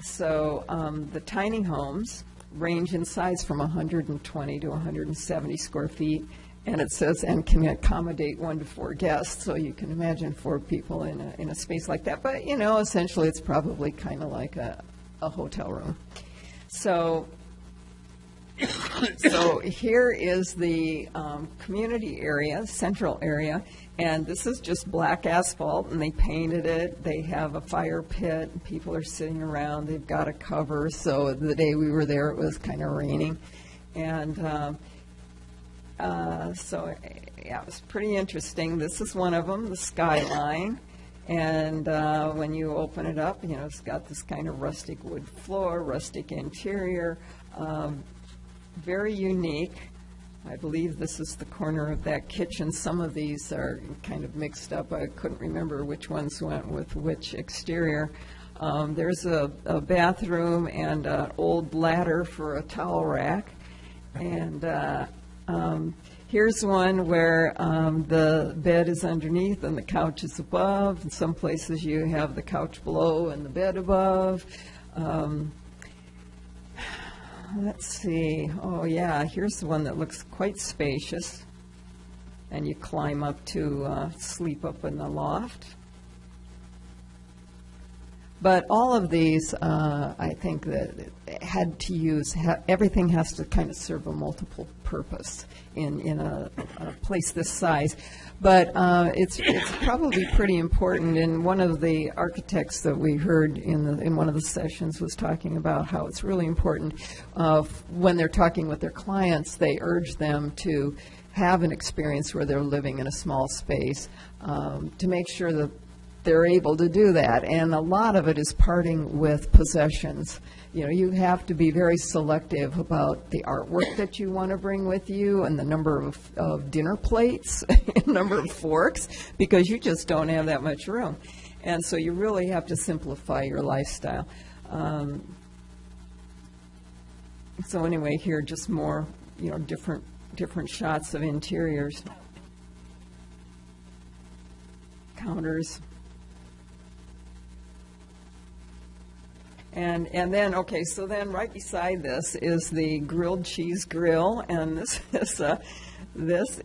So the tiny homes range in size from 120 to 170 square feet, and it says, and can accommodate 1 to 4 guests, so you can imagine 4 people in a space like that. But, you know, essentially it's probably kind of like a hotel room. So So here is the community area, central area, and this is just black asphalt, and they painted it. They have a fire pit, and people are sitting around. They've got a cover, so the day we were there, it was kind of raining. And so, yeah, it was pretty interesting. This is one of them, the skyline. And when you open it up, you know, it's got this kind of rustic wood floor, rustic interior, very unique. I believe this is the corner of that kitchen. Some of these are kind of mixed up. I couldn't remember which ones went with which exterior. There's a bathroom and an old ladder for a towel rack. And here's one where the bed is underneath and the couch is above. In some places you have the couch below and the bed above. Let's see. Oh, yeah, here's the one that looks quite spacious. And you climb up to sleep up in the loft. But all of these, I think that had to use, everything has to kind of serve a multiple purpose in a place this size. But it's probably pretty important, and one of the architects that we heard in one of the sessions was talking about how it's really important when they're talking with their clients, they urge them to have an experience where they're living in a small space to make sure that they're able to do that. And a lot of it is parting with possessions. You know, you have to be very selective about the artwork that you want to bring with you and the number of dinner plates, number of forks, because you just don't have that much room. And so you really have to simplify your lifestyle. So anyway, here just more, you know, different shots of interiors. Counters. And then, okay, so then right beside this is the grilled cheese grill, and this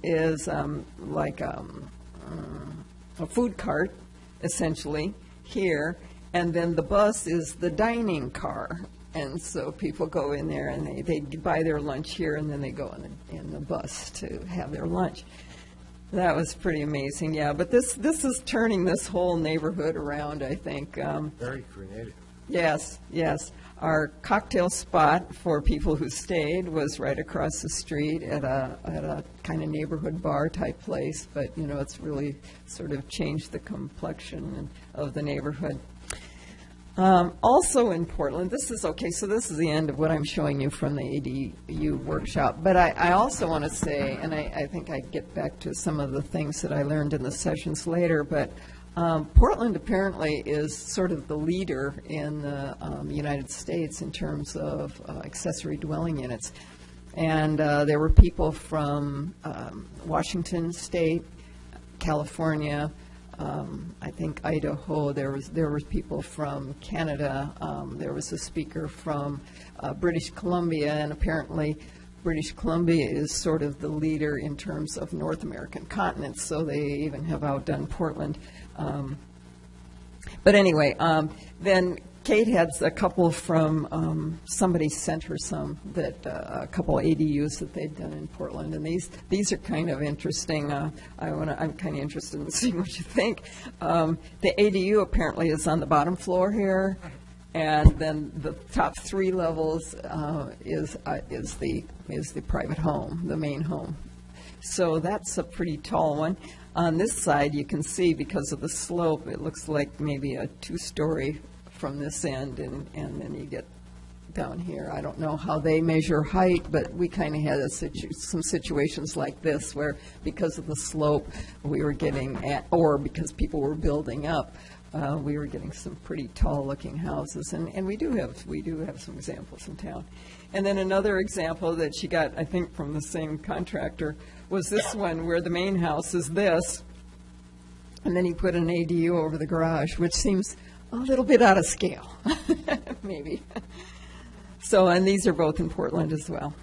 is like a food cart, essentially, here, and then the bus is the dining car. And so people go in there and they buy their lunch here, and then they go in the bus to have their lunch. That was pretty amazing, yeah. But this is turning this whole neighborhood around, I think. Very creative. Yes, yes. Our cocktail spot for people who stayed was right across the street at a kind of neighborhood bar type place. But, you know, it's really sort of changed the complexion of the neighborhood. Also in Portland, this is the end of what I'm showing you from the ADU workshop. But I also want to say, and I think I get back to some of the things that I learned in the sessions later, but Portland apparently is sort of the leader in the United States in terms of accessory dwelling units. And there were people from Washington State, California, I think Idaho. There was people from Canada. There was a speaker from British Columbia, and apparently British Columbia is sort of the leader in terms of North American continent, so they even have outdone Portland. But anyway, then Kate has a couple from, somebody sent her some a couple ADUs that they've done in Portland, and these are kind of interesting. I'm kind of interested in seeing what you think. The ADU apparently is on the bottom floor here, and then the top 3 levels is the private home, the main home. So that's a pretty tall one. On this side, you can see because of the slope, it looks like maybe a 2-story from this end, and then you get down here. I don't know how they measure height, but we kind of had some situations like this where because of the slope, we were getting or because people were building up, we were getting some pretty tall-looking houses, and we do have some examples in town. And then another example that she got, I think, from the same contractor was this one where the main house is this, and then he put an ADU over the garage, which seems a little bit out of scale, maybe. So, and these are both in Portland as well.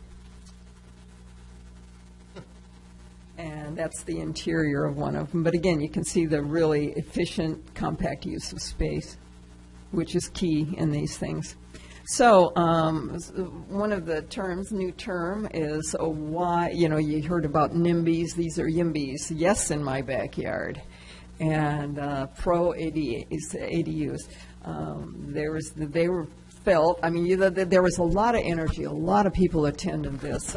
And that's the interior of one of them. But again, you can see the really efficient, compact use of space, which is key in these things. So, one of the terms, new term, is why, you heard about NIMBYs, these are YIMBYs, yes in my backyard, and ADUs. They were felt, there was a lot of energy, a lot of people attended this,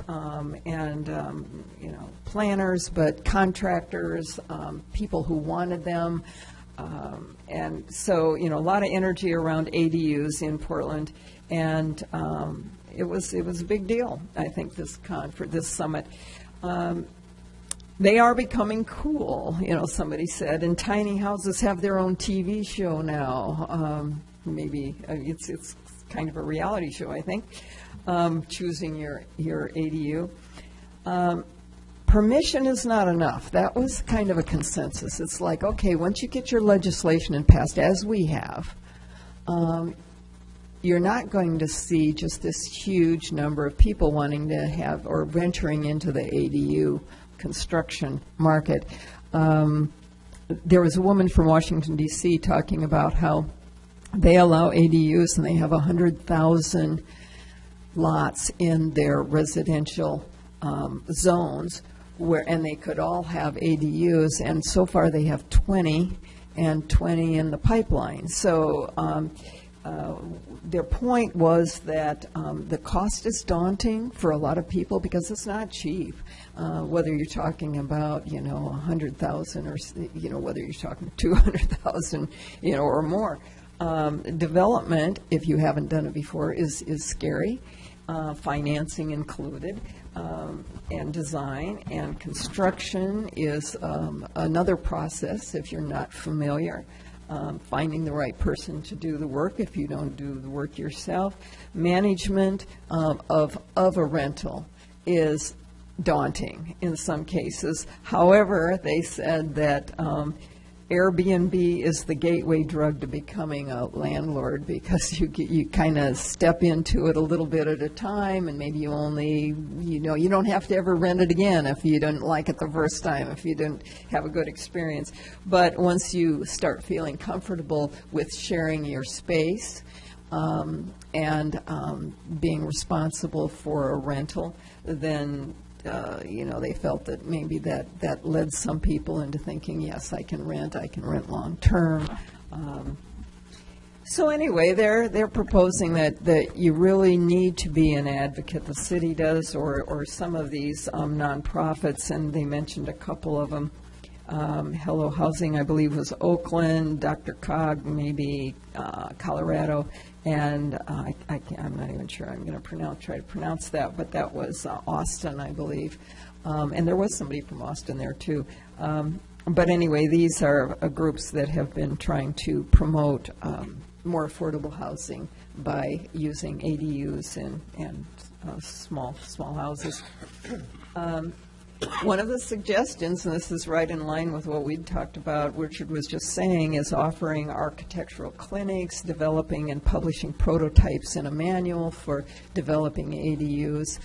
planners, but contractors, people who wanted them. And so, a lot of energy around ADUs in Portland, and it was a big deal, I think, this summit. They are becoming cool, somebody said, and tiny houses have their own TV show now. Maybe it's kind of a reality show, I think, choosing your ADU. Permission is not enough. That was kind of a consensus. It's like, okay, once you get your legislation passed, as we have, you're not going to see just this huge number of people wanting to have or venturing into the ADU construction market. There was a woman from Washington, D.C. talking about how they allow ADUs and they have 100,000 lots in their residential zones and they could all have ADUs, and so far they have 20 and 20 in the pipeline. So their point was that the cost is daunting for a lot of people because it's not cheap, whether you're talking about 100,000 or whether you're talking 200,000 or more. Development, if you haven't done it before, is scary. Financing included, and design and construction is another process if you're not familiar. Finding the right person to do the work if you don't do the work yourself. Management of a rental is daunting in some cases. However, they said that Airbnb is the gateway drug to becoming a landlord because you kind of step into it a little bit at a time, and maybe you only, you don't have to ever rent it again if you didn't like it the first time, if you didn't have a good experience. But once you start feeling comfortable with sharing your space and being responsible for a rental, then they felt that maybe that led some people into thinking, yes, I can rent long term. So anyway, they're proposing that you really need to be an advocate. The city does, or some of these nonprofits, and they mentioned a couple of them. Hello Housing, I believe, was Oakland. Dr. Cog, maybe Colorado. And I'm not even sure I'm going to try to pronounce that, but that was Austin, I believe. And there was somebody from Austin there, too. But anyway, these are groups that have been trying to promote more affordable housing by using ADUs and small houses. One of the suggestions, and this is right in line with what we'd talked about, Richard was just saying, is offering architectural clinics, developing and publishing prototypes in a manual for developing ADUs.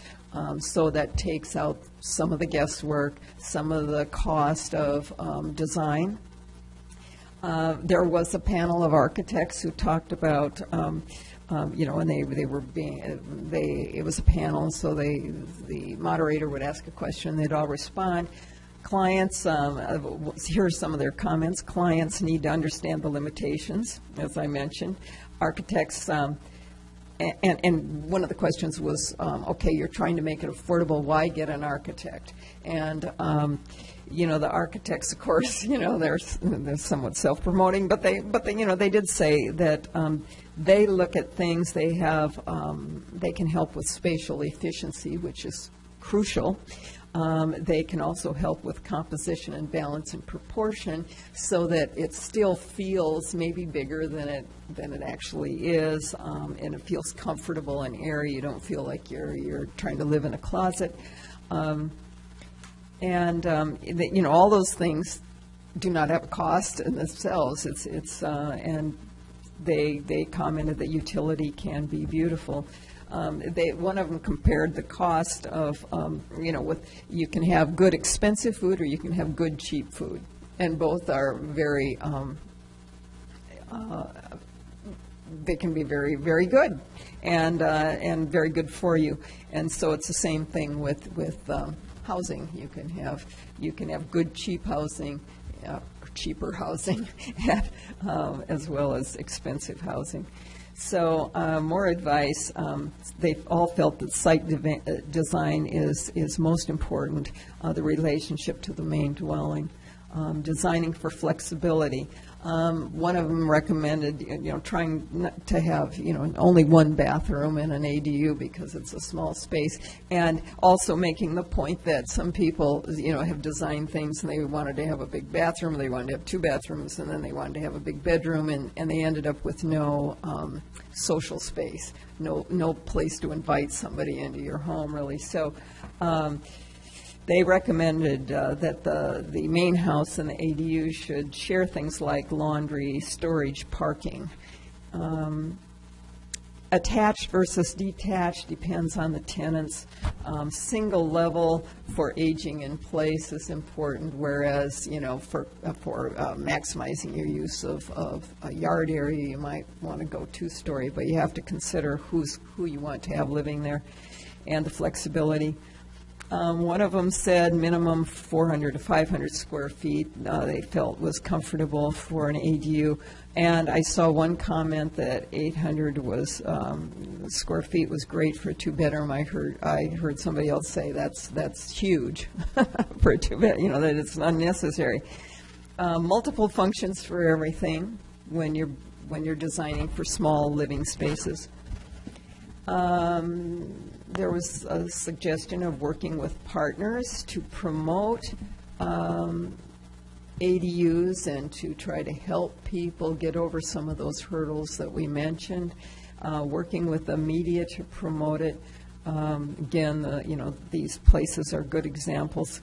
So that takes out some of the guesswork, some of the cost of design. There was a panel of architects who talked about and it was a panel, so the moderator would ask a question, they'd all respond. Clients, here are some of their comments. Clients need to understand the limitations, as I mentioned. Architects, and one of the questions was, okay, you're trying to make it affordable, why get an architect? And the architects, of course, they're somewhat self-promoting, but they did say that they look at things. They can help with spatial efficiency, which is crucial. They can also help with composition and balance and proportion, so that it still feels maybe bigger than it actually is, and it feels comfortable and airy. You don't feel like you're trying to live in a closet. All those things do not have a cost in themselves. And they commented that utility can be beautiful. One of them compared the cost of, you can have good expensive food or you can have good cheap food, and both are very they can be very, very good and very good for you. And so it's the same thing with housing. You can have good, cheap housing, cheaper housing, as well as expensive housing. So more advice. They've all felt that site design is most important, the relationship to the main dwelling, designing for flexibility. One of them recommended, trying not to have, only one bathroom in an ADU because it's a small space, and also making the point that some people, have designed things and they wanted to have a big bathroom, they wanted to have 2 bathrooms, and then they wanted to have a big bedroom, and they ended up with no social space, no place to invite somebody into your home, really. So they recommended that the main house and the ADU should share things like laundry, storage, parking. Attached versus detached depends on the tenants. Single level for aging in place is important, whereas, for maximizing your use of a yard area, you might want to go 2-story, but you have to consider who you want to have living there and the flexibility. One of them said minimum 400 to 500 square feet they felt was comfortable for an ADU. And I saw one comment that 800 square feet was great for a 2-bedroom. I heard somebody else say that's huge for a 2-bed, that it's unnecessary. Multiple functions for everything when you're designing for small living spaces. There was a suggestion of working with partners to promote ADUs and to try to help people get over some of those hurdles that we mentioned, working with the media to promote it. Again, these places are good examples.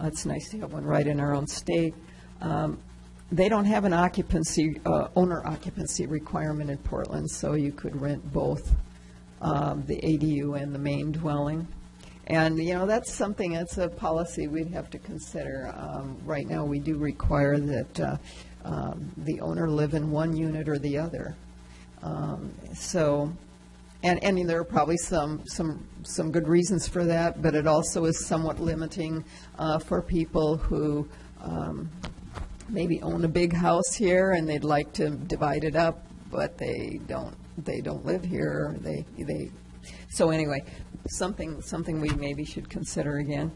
It's nice to have one right in our own state. They don't have an owner occupancy requirement in Portland, so you could rent both the ADU and the main dwelling. And, that's a policy we'd have to consider. Right now, we do require that the owner live in one unit or the other. And there are probably some good reasons for that, but it also is somewhat limiting for people who maybe own a big house here and they'd like to divide it up, but they don't live here. So anyway, something we maybe should consider again.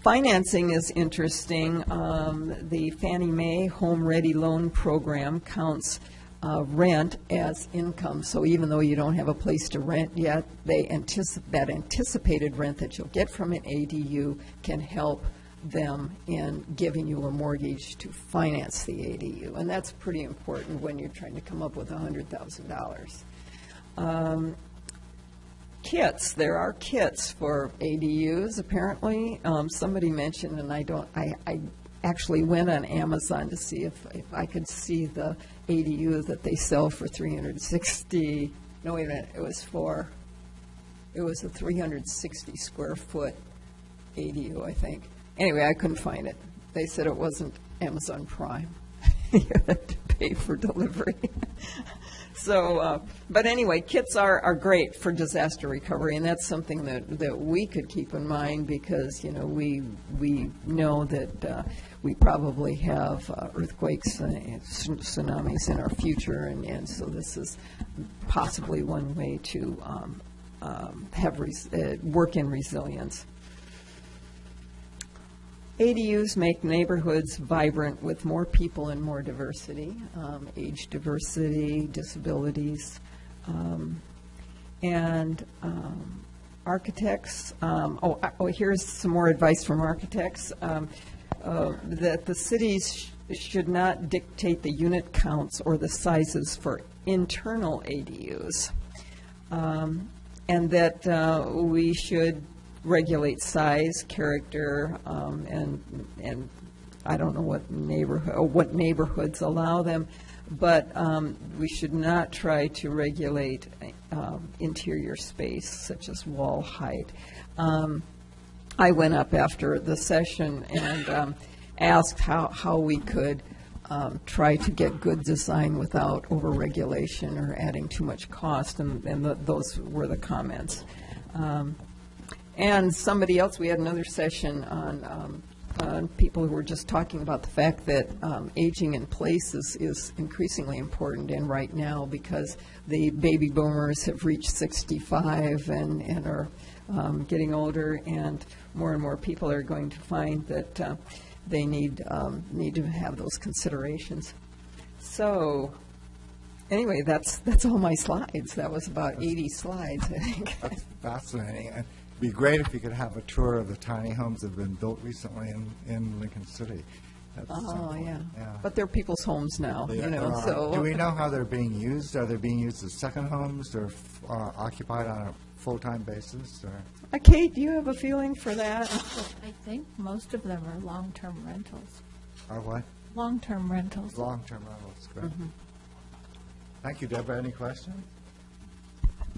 Financing is interesting. The Fannie Mae Home Ready Loan Program counts rent as income. So even though you don't have a place to rent yet, that anticipated rent that you'll get from an ADU can help them in giving you a mortgage to finance the ADU. And that's pretty important when you're trying to come up with $100,000. Kits. There are kits for ADUs, apparently. Somebody mentioned, and I actually went on Amazon to see if I could see the ADU that they sell for $360. No, wait a minute. It was a 360 square foot ADU, I think. Anyway, I couldn't find it. They said it wasn't Amazon Prime. You had to pay for delivery. So, but anyway, kits are great for disaster recovery, and that's something that we could keep in mind because, we know that we probably have earthquakes and tsunamis in our future, and so this is possibly one way to have work in resilience. ADUs make neighborhoods vibrant with more people and more diversity, age diversity, disabilities, and architects. Here's some more advice from architects, that the cities should not dictate the unit counts or the sizes for internal ADUs, and that we should regulate size, character, and I don't know what neighborhoods allow them, but we should not try to regulate interior space such as wall height. I went up after the session and asked how we could try to get good design without over-regulation or adding too much cost, and those were the comments. And somebody else, we had another session on people who were just talking about the fact that aging in place is increasingly important, and right now, because the baby boomers have reached 65 and are getting older, and more people are going to find that they need to have those considerations. So, anyway, that's all my slides. That was about 80 slides, I think. That's fascinating. It'd be great if you could have a tour of the tiny homes that have been built recently in Lincoln City. Oh, yeah. But they're people's homes now, so. Do we know how they're being used? Are they being used as second homes or occupied on a full-time basis? Or? Kate, do you have a feeling for that? I think most of them are long-term rentals. Or what? Long-term rentals. Long-term rentals, great. Thank you, Deborah. Any questions?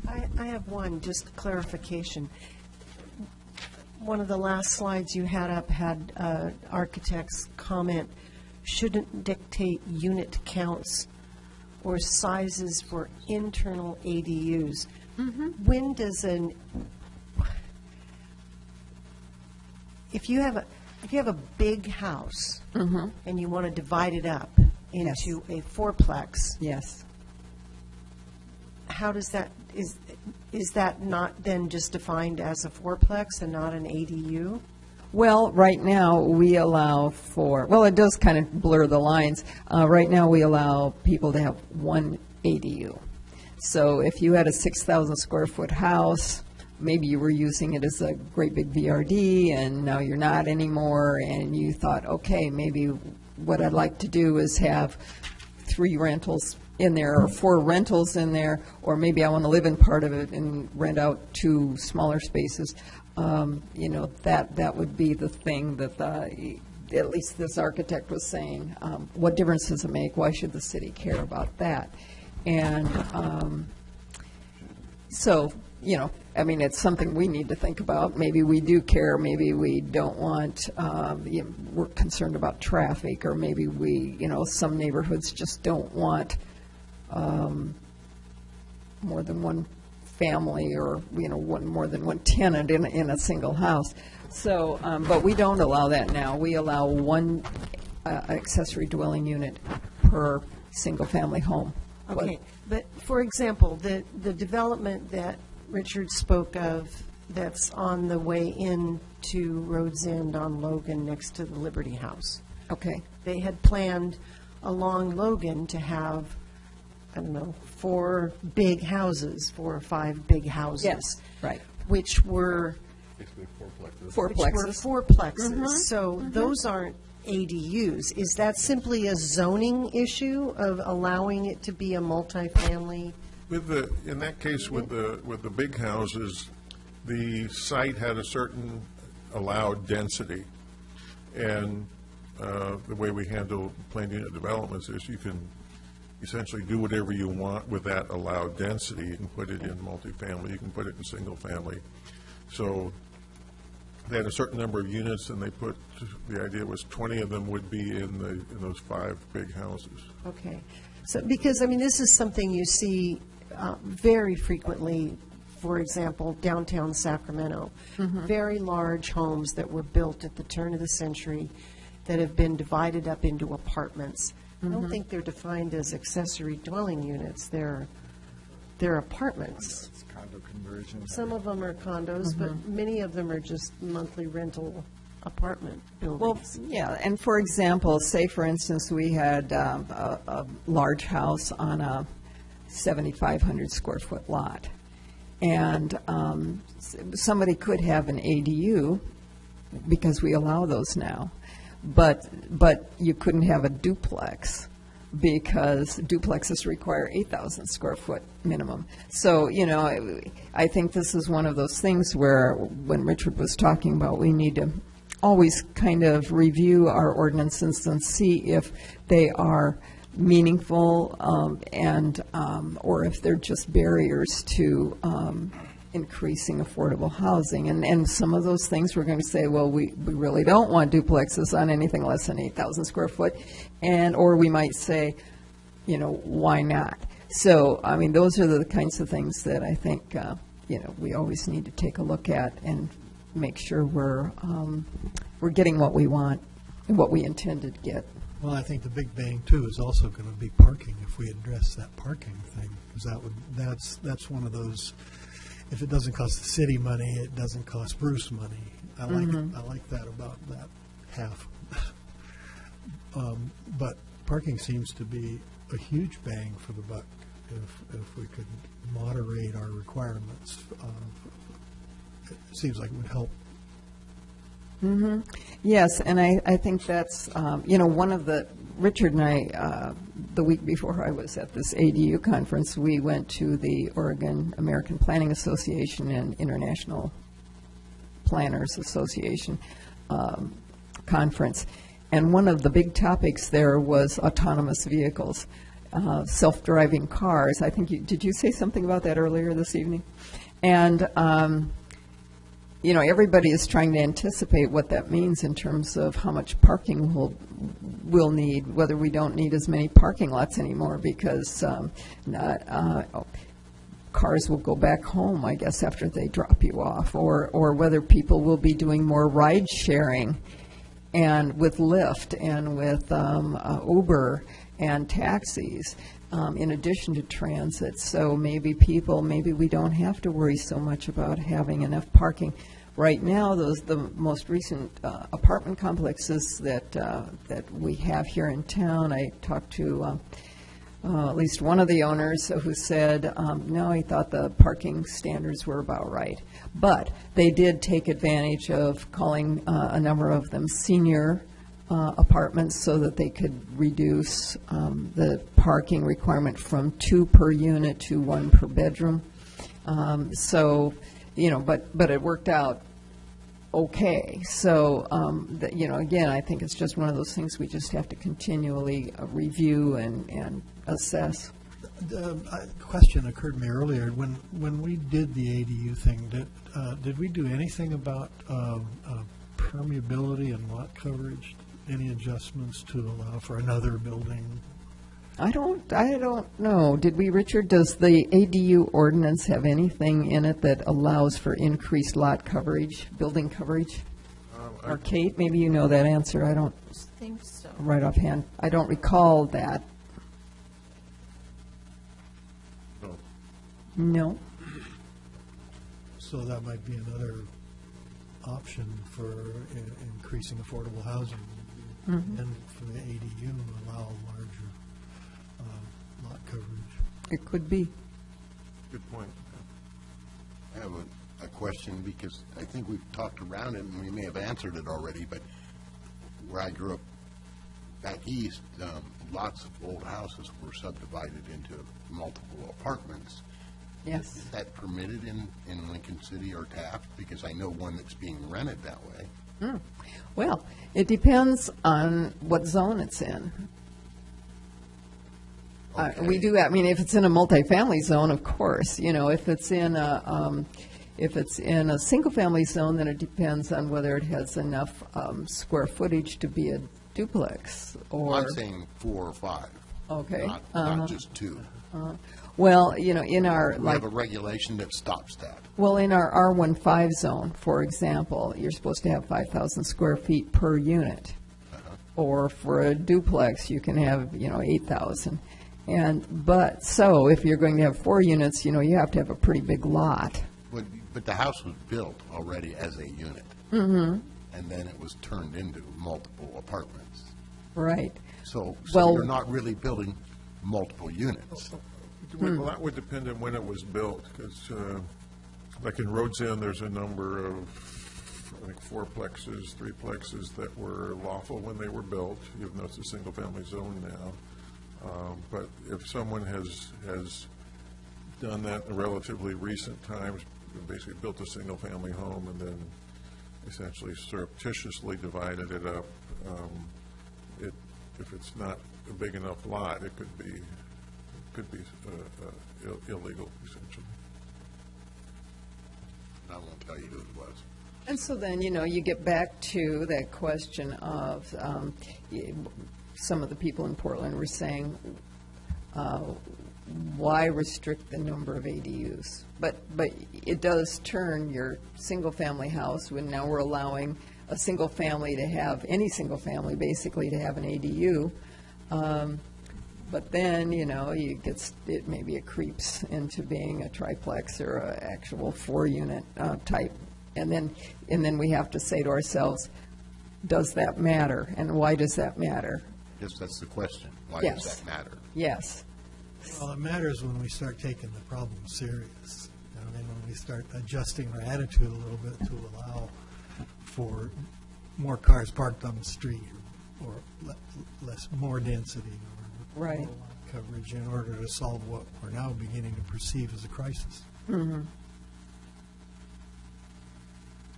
I have one, just clarification. One of the last slides you had up had architect's comment, shouldn't dictate unit counts or sizes for internal ADUs. When does if you have a big house and you want to divide it up into a fourplex, Yes. how does that, is that not then just defined as a fourplex and not an ADU? Well, right now, we allow for, well, it does kind of blur the lines. Right now, we allow people to have one ADU. So if you had a 6,000 square foot house, maybe you were using it as a great big VRD, and now you're not anymore, and you thought, okay, maybe what I'd like to do is have 3 rentals in there, or 4 rentals in there, or maybe I want to live in part of it and rent out 2 smaller spaces. That would be the thing that at least this architect was saying. What difference does it make? Why should the city care about that? And it's something we need to think about. Maybe we do care, maybe we don't want, we're concerned about traffic, or maybe some neighborhoods just don't want more than one family, or more than one tenant in a single house. So, but we don't allow that now. We allow one accessory dwelling unit per single family home. Okay, but for example, the development that Richard spoke of that's on the way into Rhodes End on Logan next to the Liberty House. Okay. They had planned along Logan to have, 4 big houses, 4 or 5 big houses. Yes, right. Which were Basically fourplexes. fourplexes. So those aren't ADUs. Is that simply a zoning issue of allowing it to be a multifamily? In that case, with the big houses, the site had a certain allowed density, and the way we handle planned unit developments is you can essentially do whatever you want with that allowed density. You can put it in multifamily, you can put it in single family. So they had a certain number of units, and the idea was 20 of them would be in those 5 big houses. Okay. So, because, this is something you see very frequently, for example, downtown Sacramento. Very large homes that were built at the turn of the century that have been divided up into apartments. I don't think they're defined as accessory dwelling units. They're apartments. It's condo conversion. Some of them are condos, but many of them are just monthly rental apartment Well, buildings. yeah, and for example, say for instance, we had a large house on a 7,500 square foot lot, and somebody could have an ADU, because we allow those now, but you couldn't have a duplex, because duplexes require 8,000 square foot minimum. So, I think this is one of those things where, when Richard was talking about, we need to always kind of review our ordinances and see if they are meaningful, or if they're just barriers to increasing affordable housing. And some of those things we're going to say, well, we really don't want duplexes on anything less than 8,000 square foot. Or we might say, why not? So, I mean, those are the kinds of things that I think, we always need to take a look at and make sure we're getting what we want and what we intended to get. Well, I think the big bang, too, is also going to be parking, if we address that parking thing, because that's one of those, if it doesn't cost the city money, it doesn't cost Bruce money. I like that about that half. But parking seems to be a huge bang for the buck if we could moderate our requirements. It seems like it would help. Yes, and I think that's, one of the, Richard and I, the week before I was at this ADU conference, we went to the Oregon American Planning Association and International Planners Association conference. And one of the big topics there was autonomous vehicles, self-driving cars. I think did you say something about that earlier this evening? And, everybody is trying to anticipate what that means in terms of how much parking we'll need, whether we don't need as many parking lots anymore because cars will go back home, I guess, after they drop you off, or whether people will be doing more ride sharing and with Lyft and with Uber and taxis. In addition to transit. So maybe we don't have to worry so much about having enough parking. Right now, the most recent apartment complexes that we have here in town, I talked to at least one of the owners who said, no, he thought the parking standards were about right. But they did take advantage of calling a number of them senior apartments so that they could reduce the parking requirement from 2 per unit to 1 per bedroom. But it worked out okay. So, again, I think it's just one of those things we just have to continually review and assess. A question occurred to me earlier. When we did the ADU thing, did we do anything about permeability and lot coverage? Any adjustments to allow for another building? I don't know. Did we, Richard? Does the ADU ordinance have anything in it that allows for increased lot coverage, building coverage? Or Kate, maybe you know that answer. I don't think so. Right offhand. I don't recall that. No. So that might be another option for increasing affordable housing. And for the ADU, allow larger lot coverage. It could be. Good point. I have a question because I think we've talked around it and we may have answered it already, but where I grew up back east, lots of old houses were subdivided into multiple apartments. Yes. Is that permitted in Lincoln City or Taft? Because I know one that's being rented that way. Well, it depends on what zone it's in. Okay. We do. I mean, if it's in a multifamily zone, of course. If it's in a single-family zone, then it depends on whether it has enough square footage to be a duplex. Or I'm saying 4 or 5. Okay. Not just 2. Well, in our We have a regulation that stops that. Well, in our R15 zone, for example, you're supposed to have 5,000 square feet per unit. Or for a duplex, you can have, 8,000. So if you're going to have 4 units, you have to have a pretty big lot. But the house was built already as a unit. And then it was turned into multiple apartments. Right. So Well- you're not really building multiple units. Well, that would depend on when it was built, because like in Rhodes End, there's a number of, I think, 4-plexes, 3-plexes that were lawful when they were built, even though it's a single-family zone now. But if someone has done that in relatively recent times, basically built a single-family home and then essentially surreptitiously divided it up, if it's not a big enough lot, it could be illegal, essentially. I won't tell you who it was. And so then, you get back to that question of, some of the people in Portland were saying, why restrict the number of ADUs? But it does turn your single-family house, when now we're allowing a single family to have, any single family basically, to have an ADU. But then, maybe it creeps into being a triplex or an actual 4-unit type. And then we have to say to ourselves, does that matter? And why does that matter? Yes, that's the question. Why Yes. does that matter? Yes. Well, it matters when we start taking the problem serious. When we start adjusting our attitude a little bit to allow for more cars parked on the street, or more density, or Right. more lot coverage, in order to solve what we're now beginning to perceive as a crisis.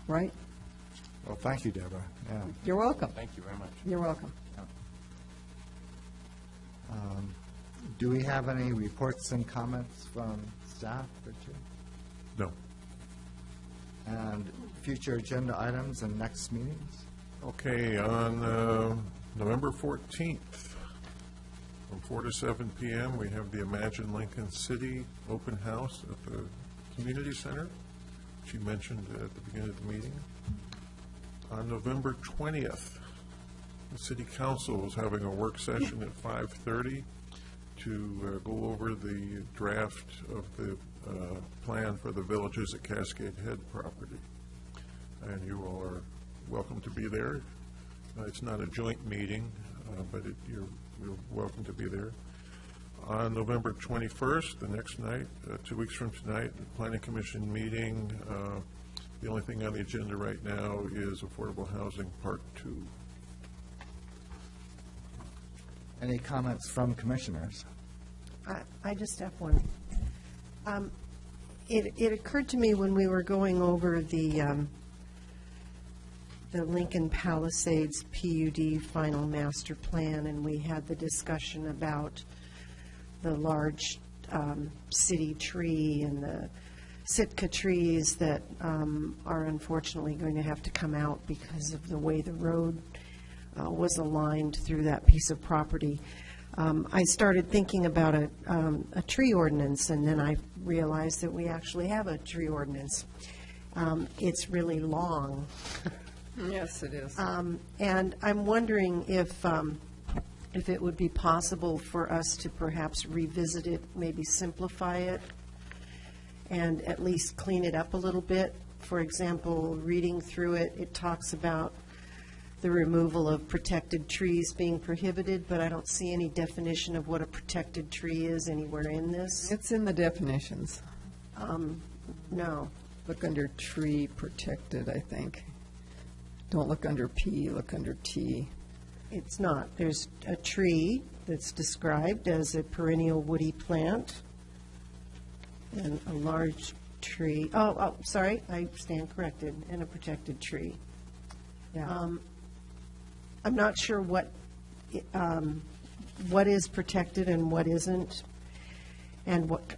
Right? Well, thank you, Deborah. Yeah. You're welcome. Thank you very much. You're welcome. Do we have any reports and comments from staff, Richard? No. And future agenda items and next meetings? Okay, on November 14th, from 4 to 7 p.m., we have the Imagine Lincoln City open house at the community center. She mentioned at the beginning of the meeting. On November 20th, the City Council is having a work session at 5:30 to go over the draft of the plan for the Villages at Cascade Head property. And you all are welcome to be there. It's not a joint meeting, but you're welcome to be there. On November 21st, the next night, 2 weeks from tonight, the Planning Commission meeting. The only thing on the agenda right now is Affordable Housing Part 2. Any comments from commissioners? I just have one. It occurred to me when we were going over the Lincoln Palisades PUD final master plan, and we had the discussion about the large city tree and the Sitka trees that are unfortunately going to have to come out because of the way the road was aligned through that piece of property. I started thinking about a tree ordinance, and then I realized that we actually have a tree ordinance. It's really long. Yes, it is. And I'm wondering if it would be possible for us to perhaps revisit it, maybe simplify it, and at least clean it up a little bit. For example, reading through it, it talks about the removal of protected trees being prohibited, but I don't see any definition of what a protected tree is anywhere in this. It's in the definitions. No. Look under tree protected, I think. Don't look under P, look under T. It's not. There's a tree that's described as a perennial woody plant, and a large tree, sorry, I stand corrected, and a protected tree. Yeah. I'm not sure what is protected and what isn't, and what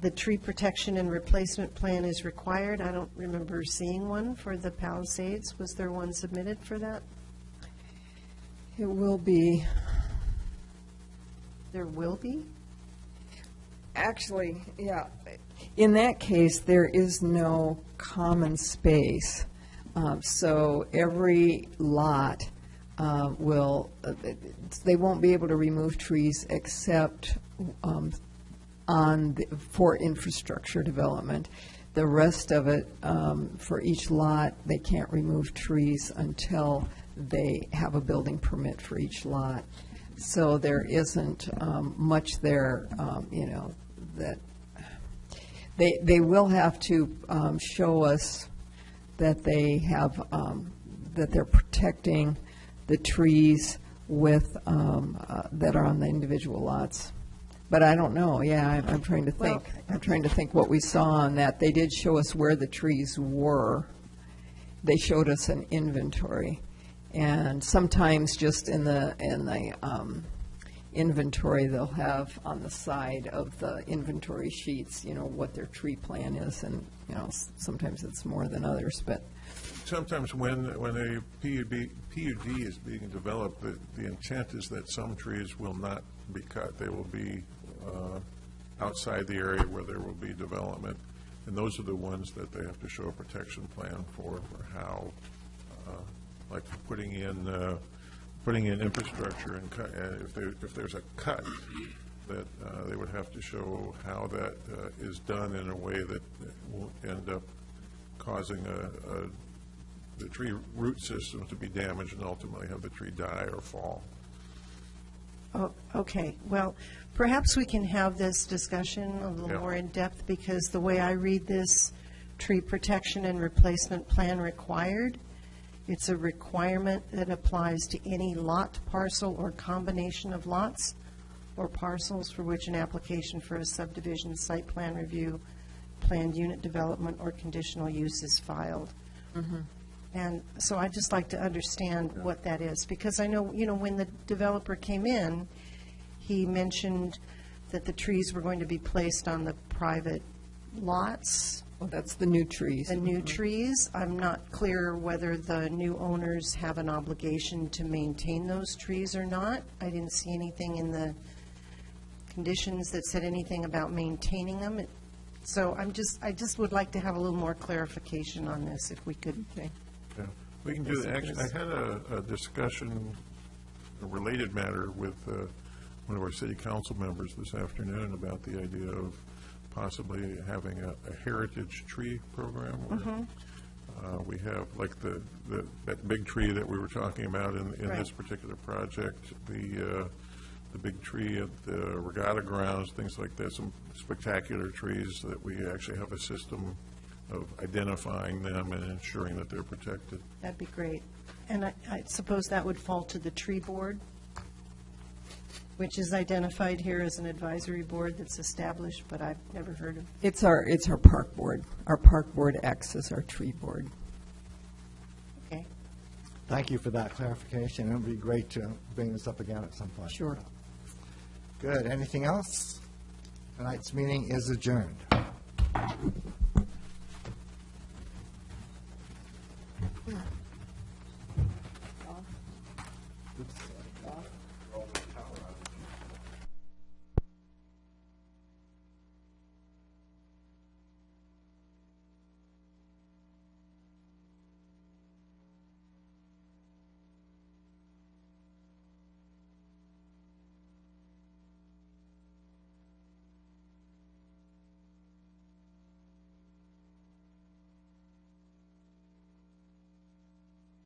the tree protection and replacement plan is required. I don't remember seeing one for the Palisades. Was there one submitted for that? It will be. There will be? Actually, yeah. In that case, there is no common space. So every lot they won't be able to remove trees except for infrastructure development. The rest of it, for each lot, they can't remove trees until they have a building permit for each lot. So there isn't much there, that they will have to show us that they have, that they're protecting the trees with, that are on the individual lots. But I don't know, I'm trying to think. I'm trying to think what we saw on that. They did show us where the trees were. They showed us an inventory. And sometimes just in the inventory, they'll have on the side of the inventory sheets, what their tree plan is, and, sometimes it's more than others, but Sometimes when a PUD is being developed, the intent is that some trees will not be cut. They will be outside the area where there will be development. And those are the ones that they have to show a protection plan for how, like putting in infrastructure and if there's a cut, that they would have to show how that is done in a way that won't end up causing the tree root system to be damaged and ultimately have the tree die or fall. Oh, okay. Well, perhaps we can have this discussion a little Yeah. more in depth, because the way I read this tree protection and replacement plan required, it's a requirement that applies to any lot, parcel, or combination of lots or parcels for which an application for a subdivision, site plan review, planned unit development, or conditional use is filed. And so I'd just like to understand what that is, because I know, when the developer came in, he mentioned that the trees were going to be placed on the private lots, well, that's the new trees. the new trees. I'm not clear whether the new owners have an obligation to maintain those trees or not. I didn't see anything in the conditions that said anything about maintaining them. So I just would like to have a little more clarification on this, if we could. Yeah, we can do that. Actually, I had a discussion, a related matter with one of our city council members this afternoon about the idea of possibly having a heritage tree program. Where, we have, like that big tree that we were talking about in Right. this particular project, the big tree at the regatta grounds, things like that, some spectacular trees that we actually have a system of identifying them and ensuring that they're protected. That'd be great. And I suppose that would fall to the tree board, which is identified here as an advisory board that's established, but I've never heard of. It's our park board. Our park board acts as our tree board. Okay. Thank you for that clarification. It would be great to bring this up again at some point. Sure. Good. Anything else? Tonight's meeting is adjourned.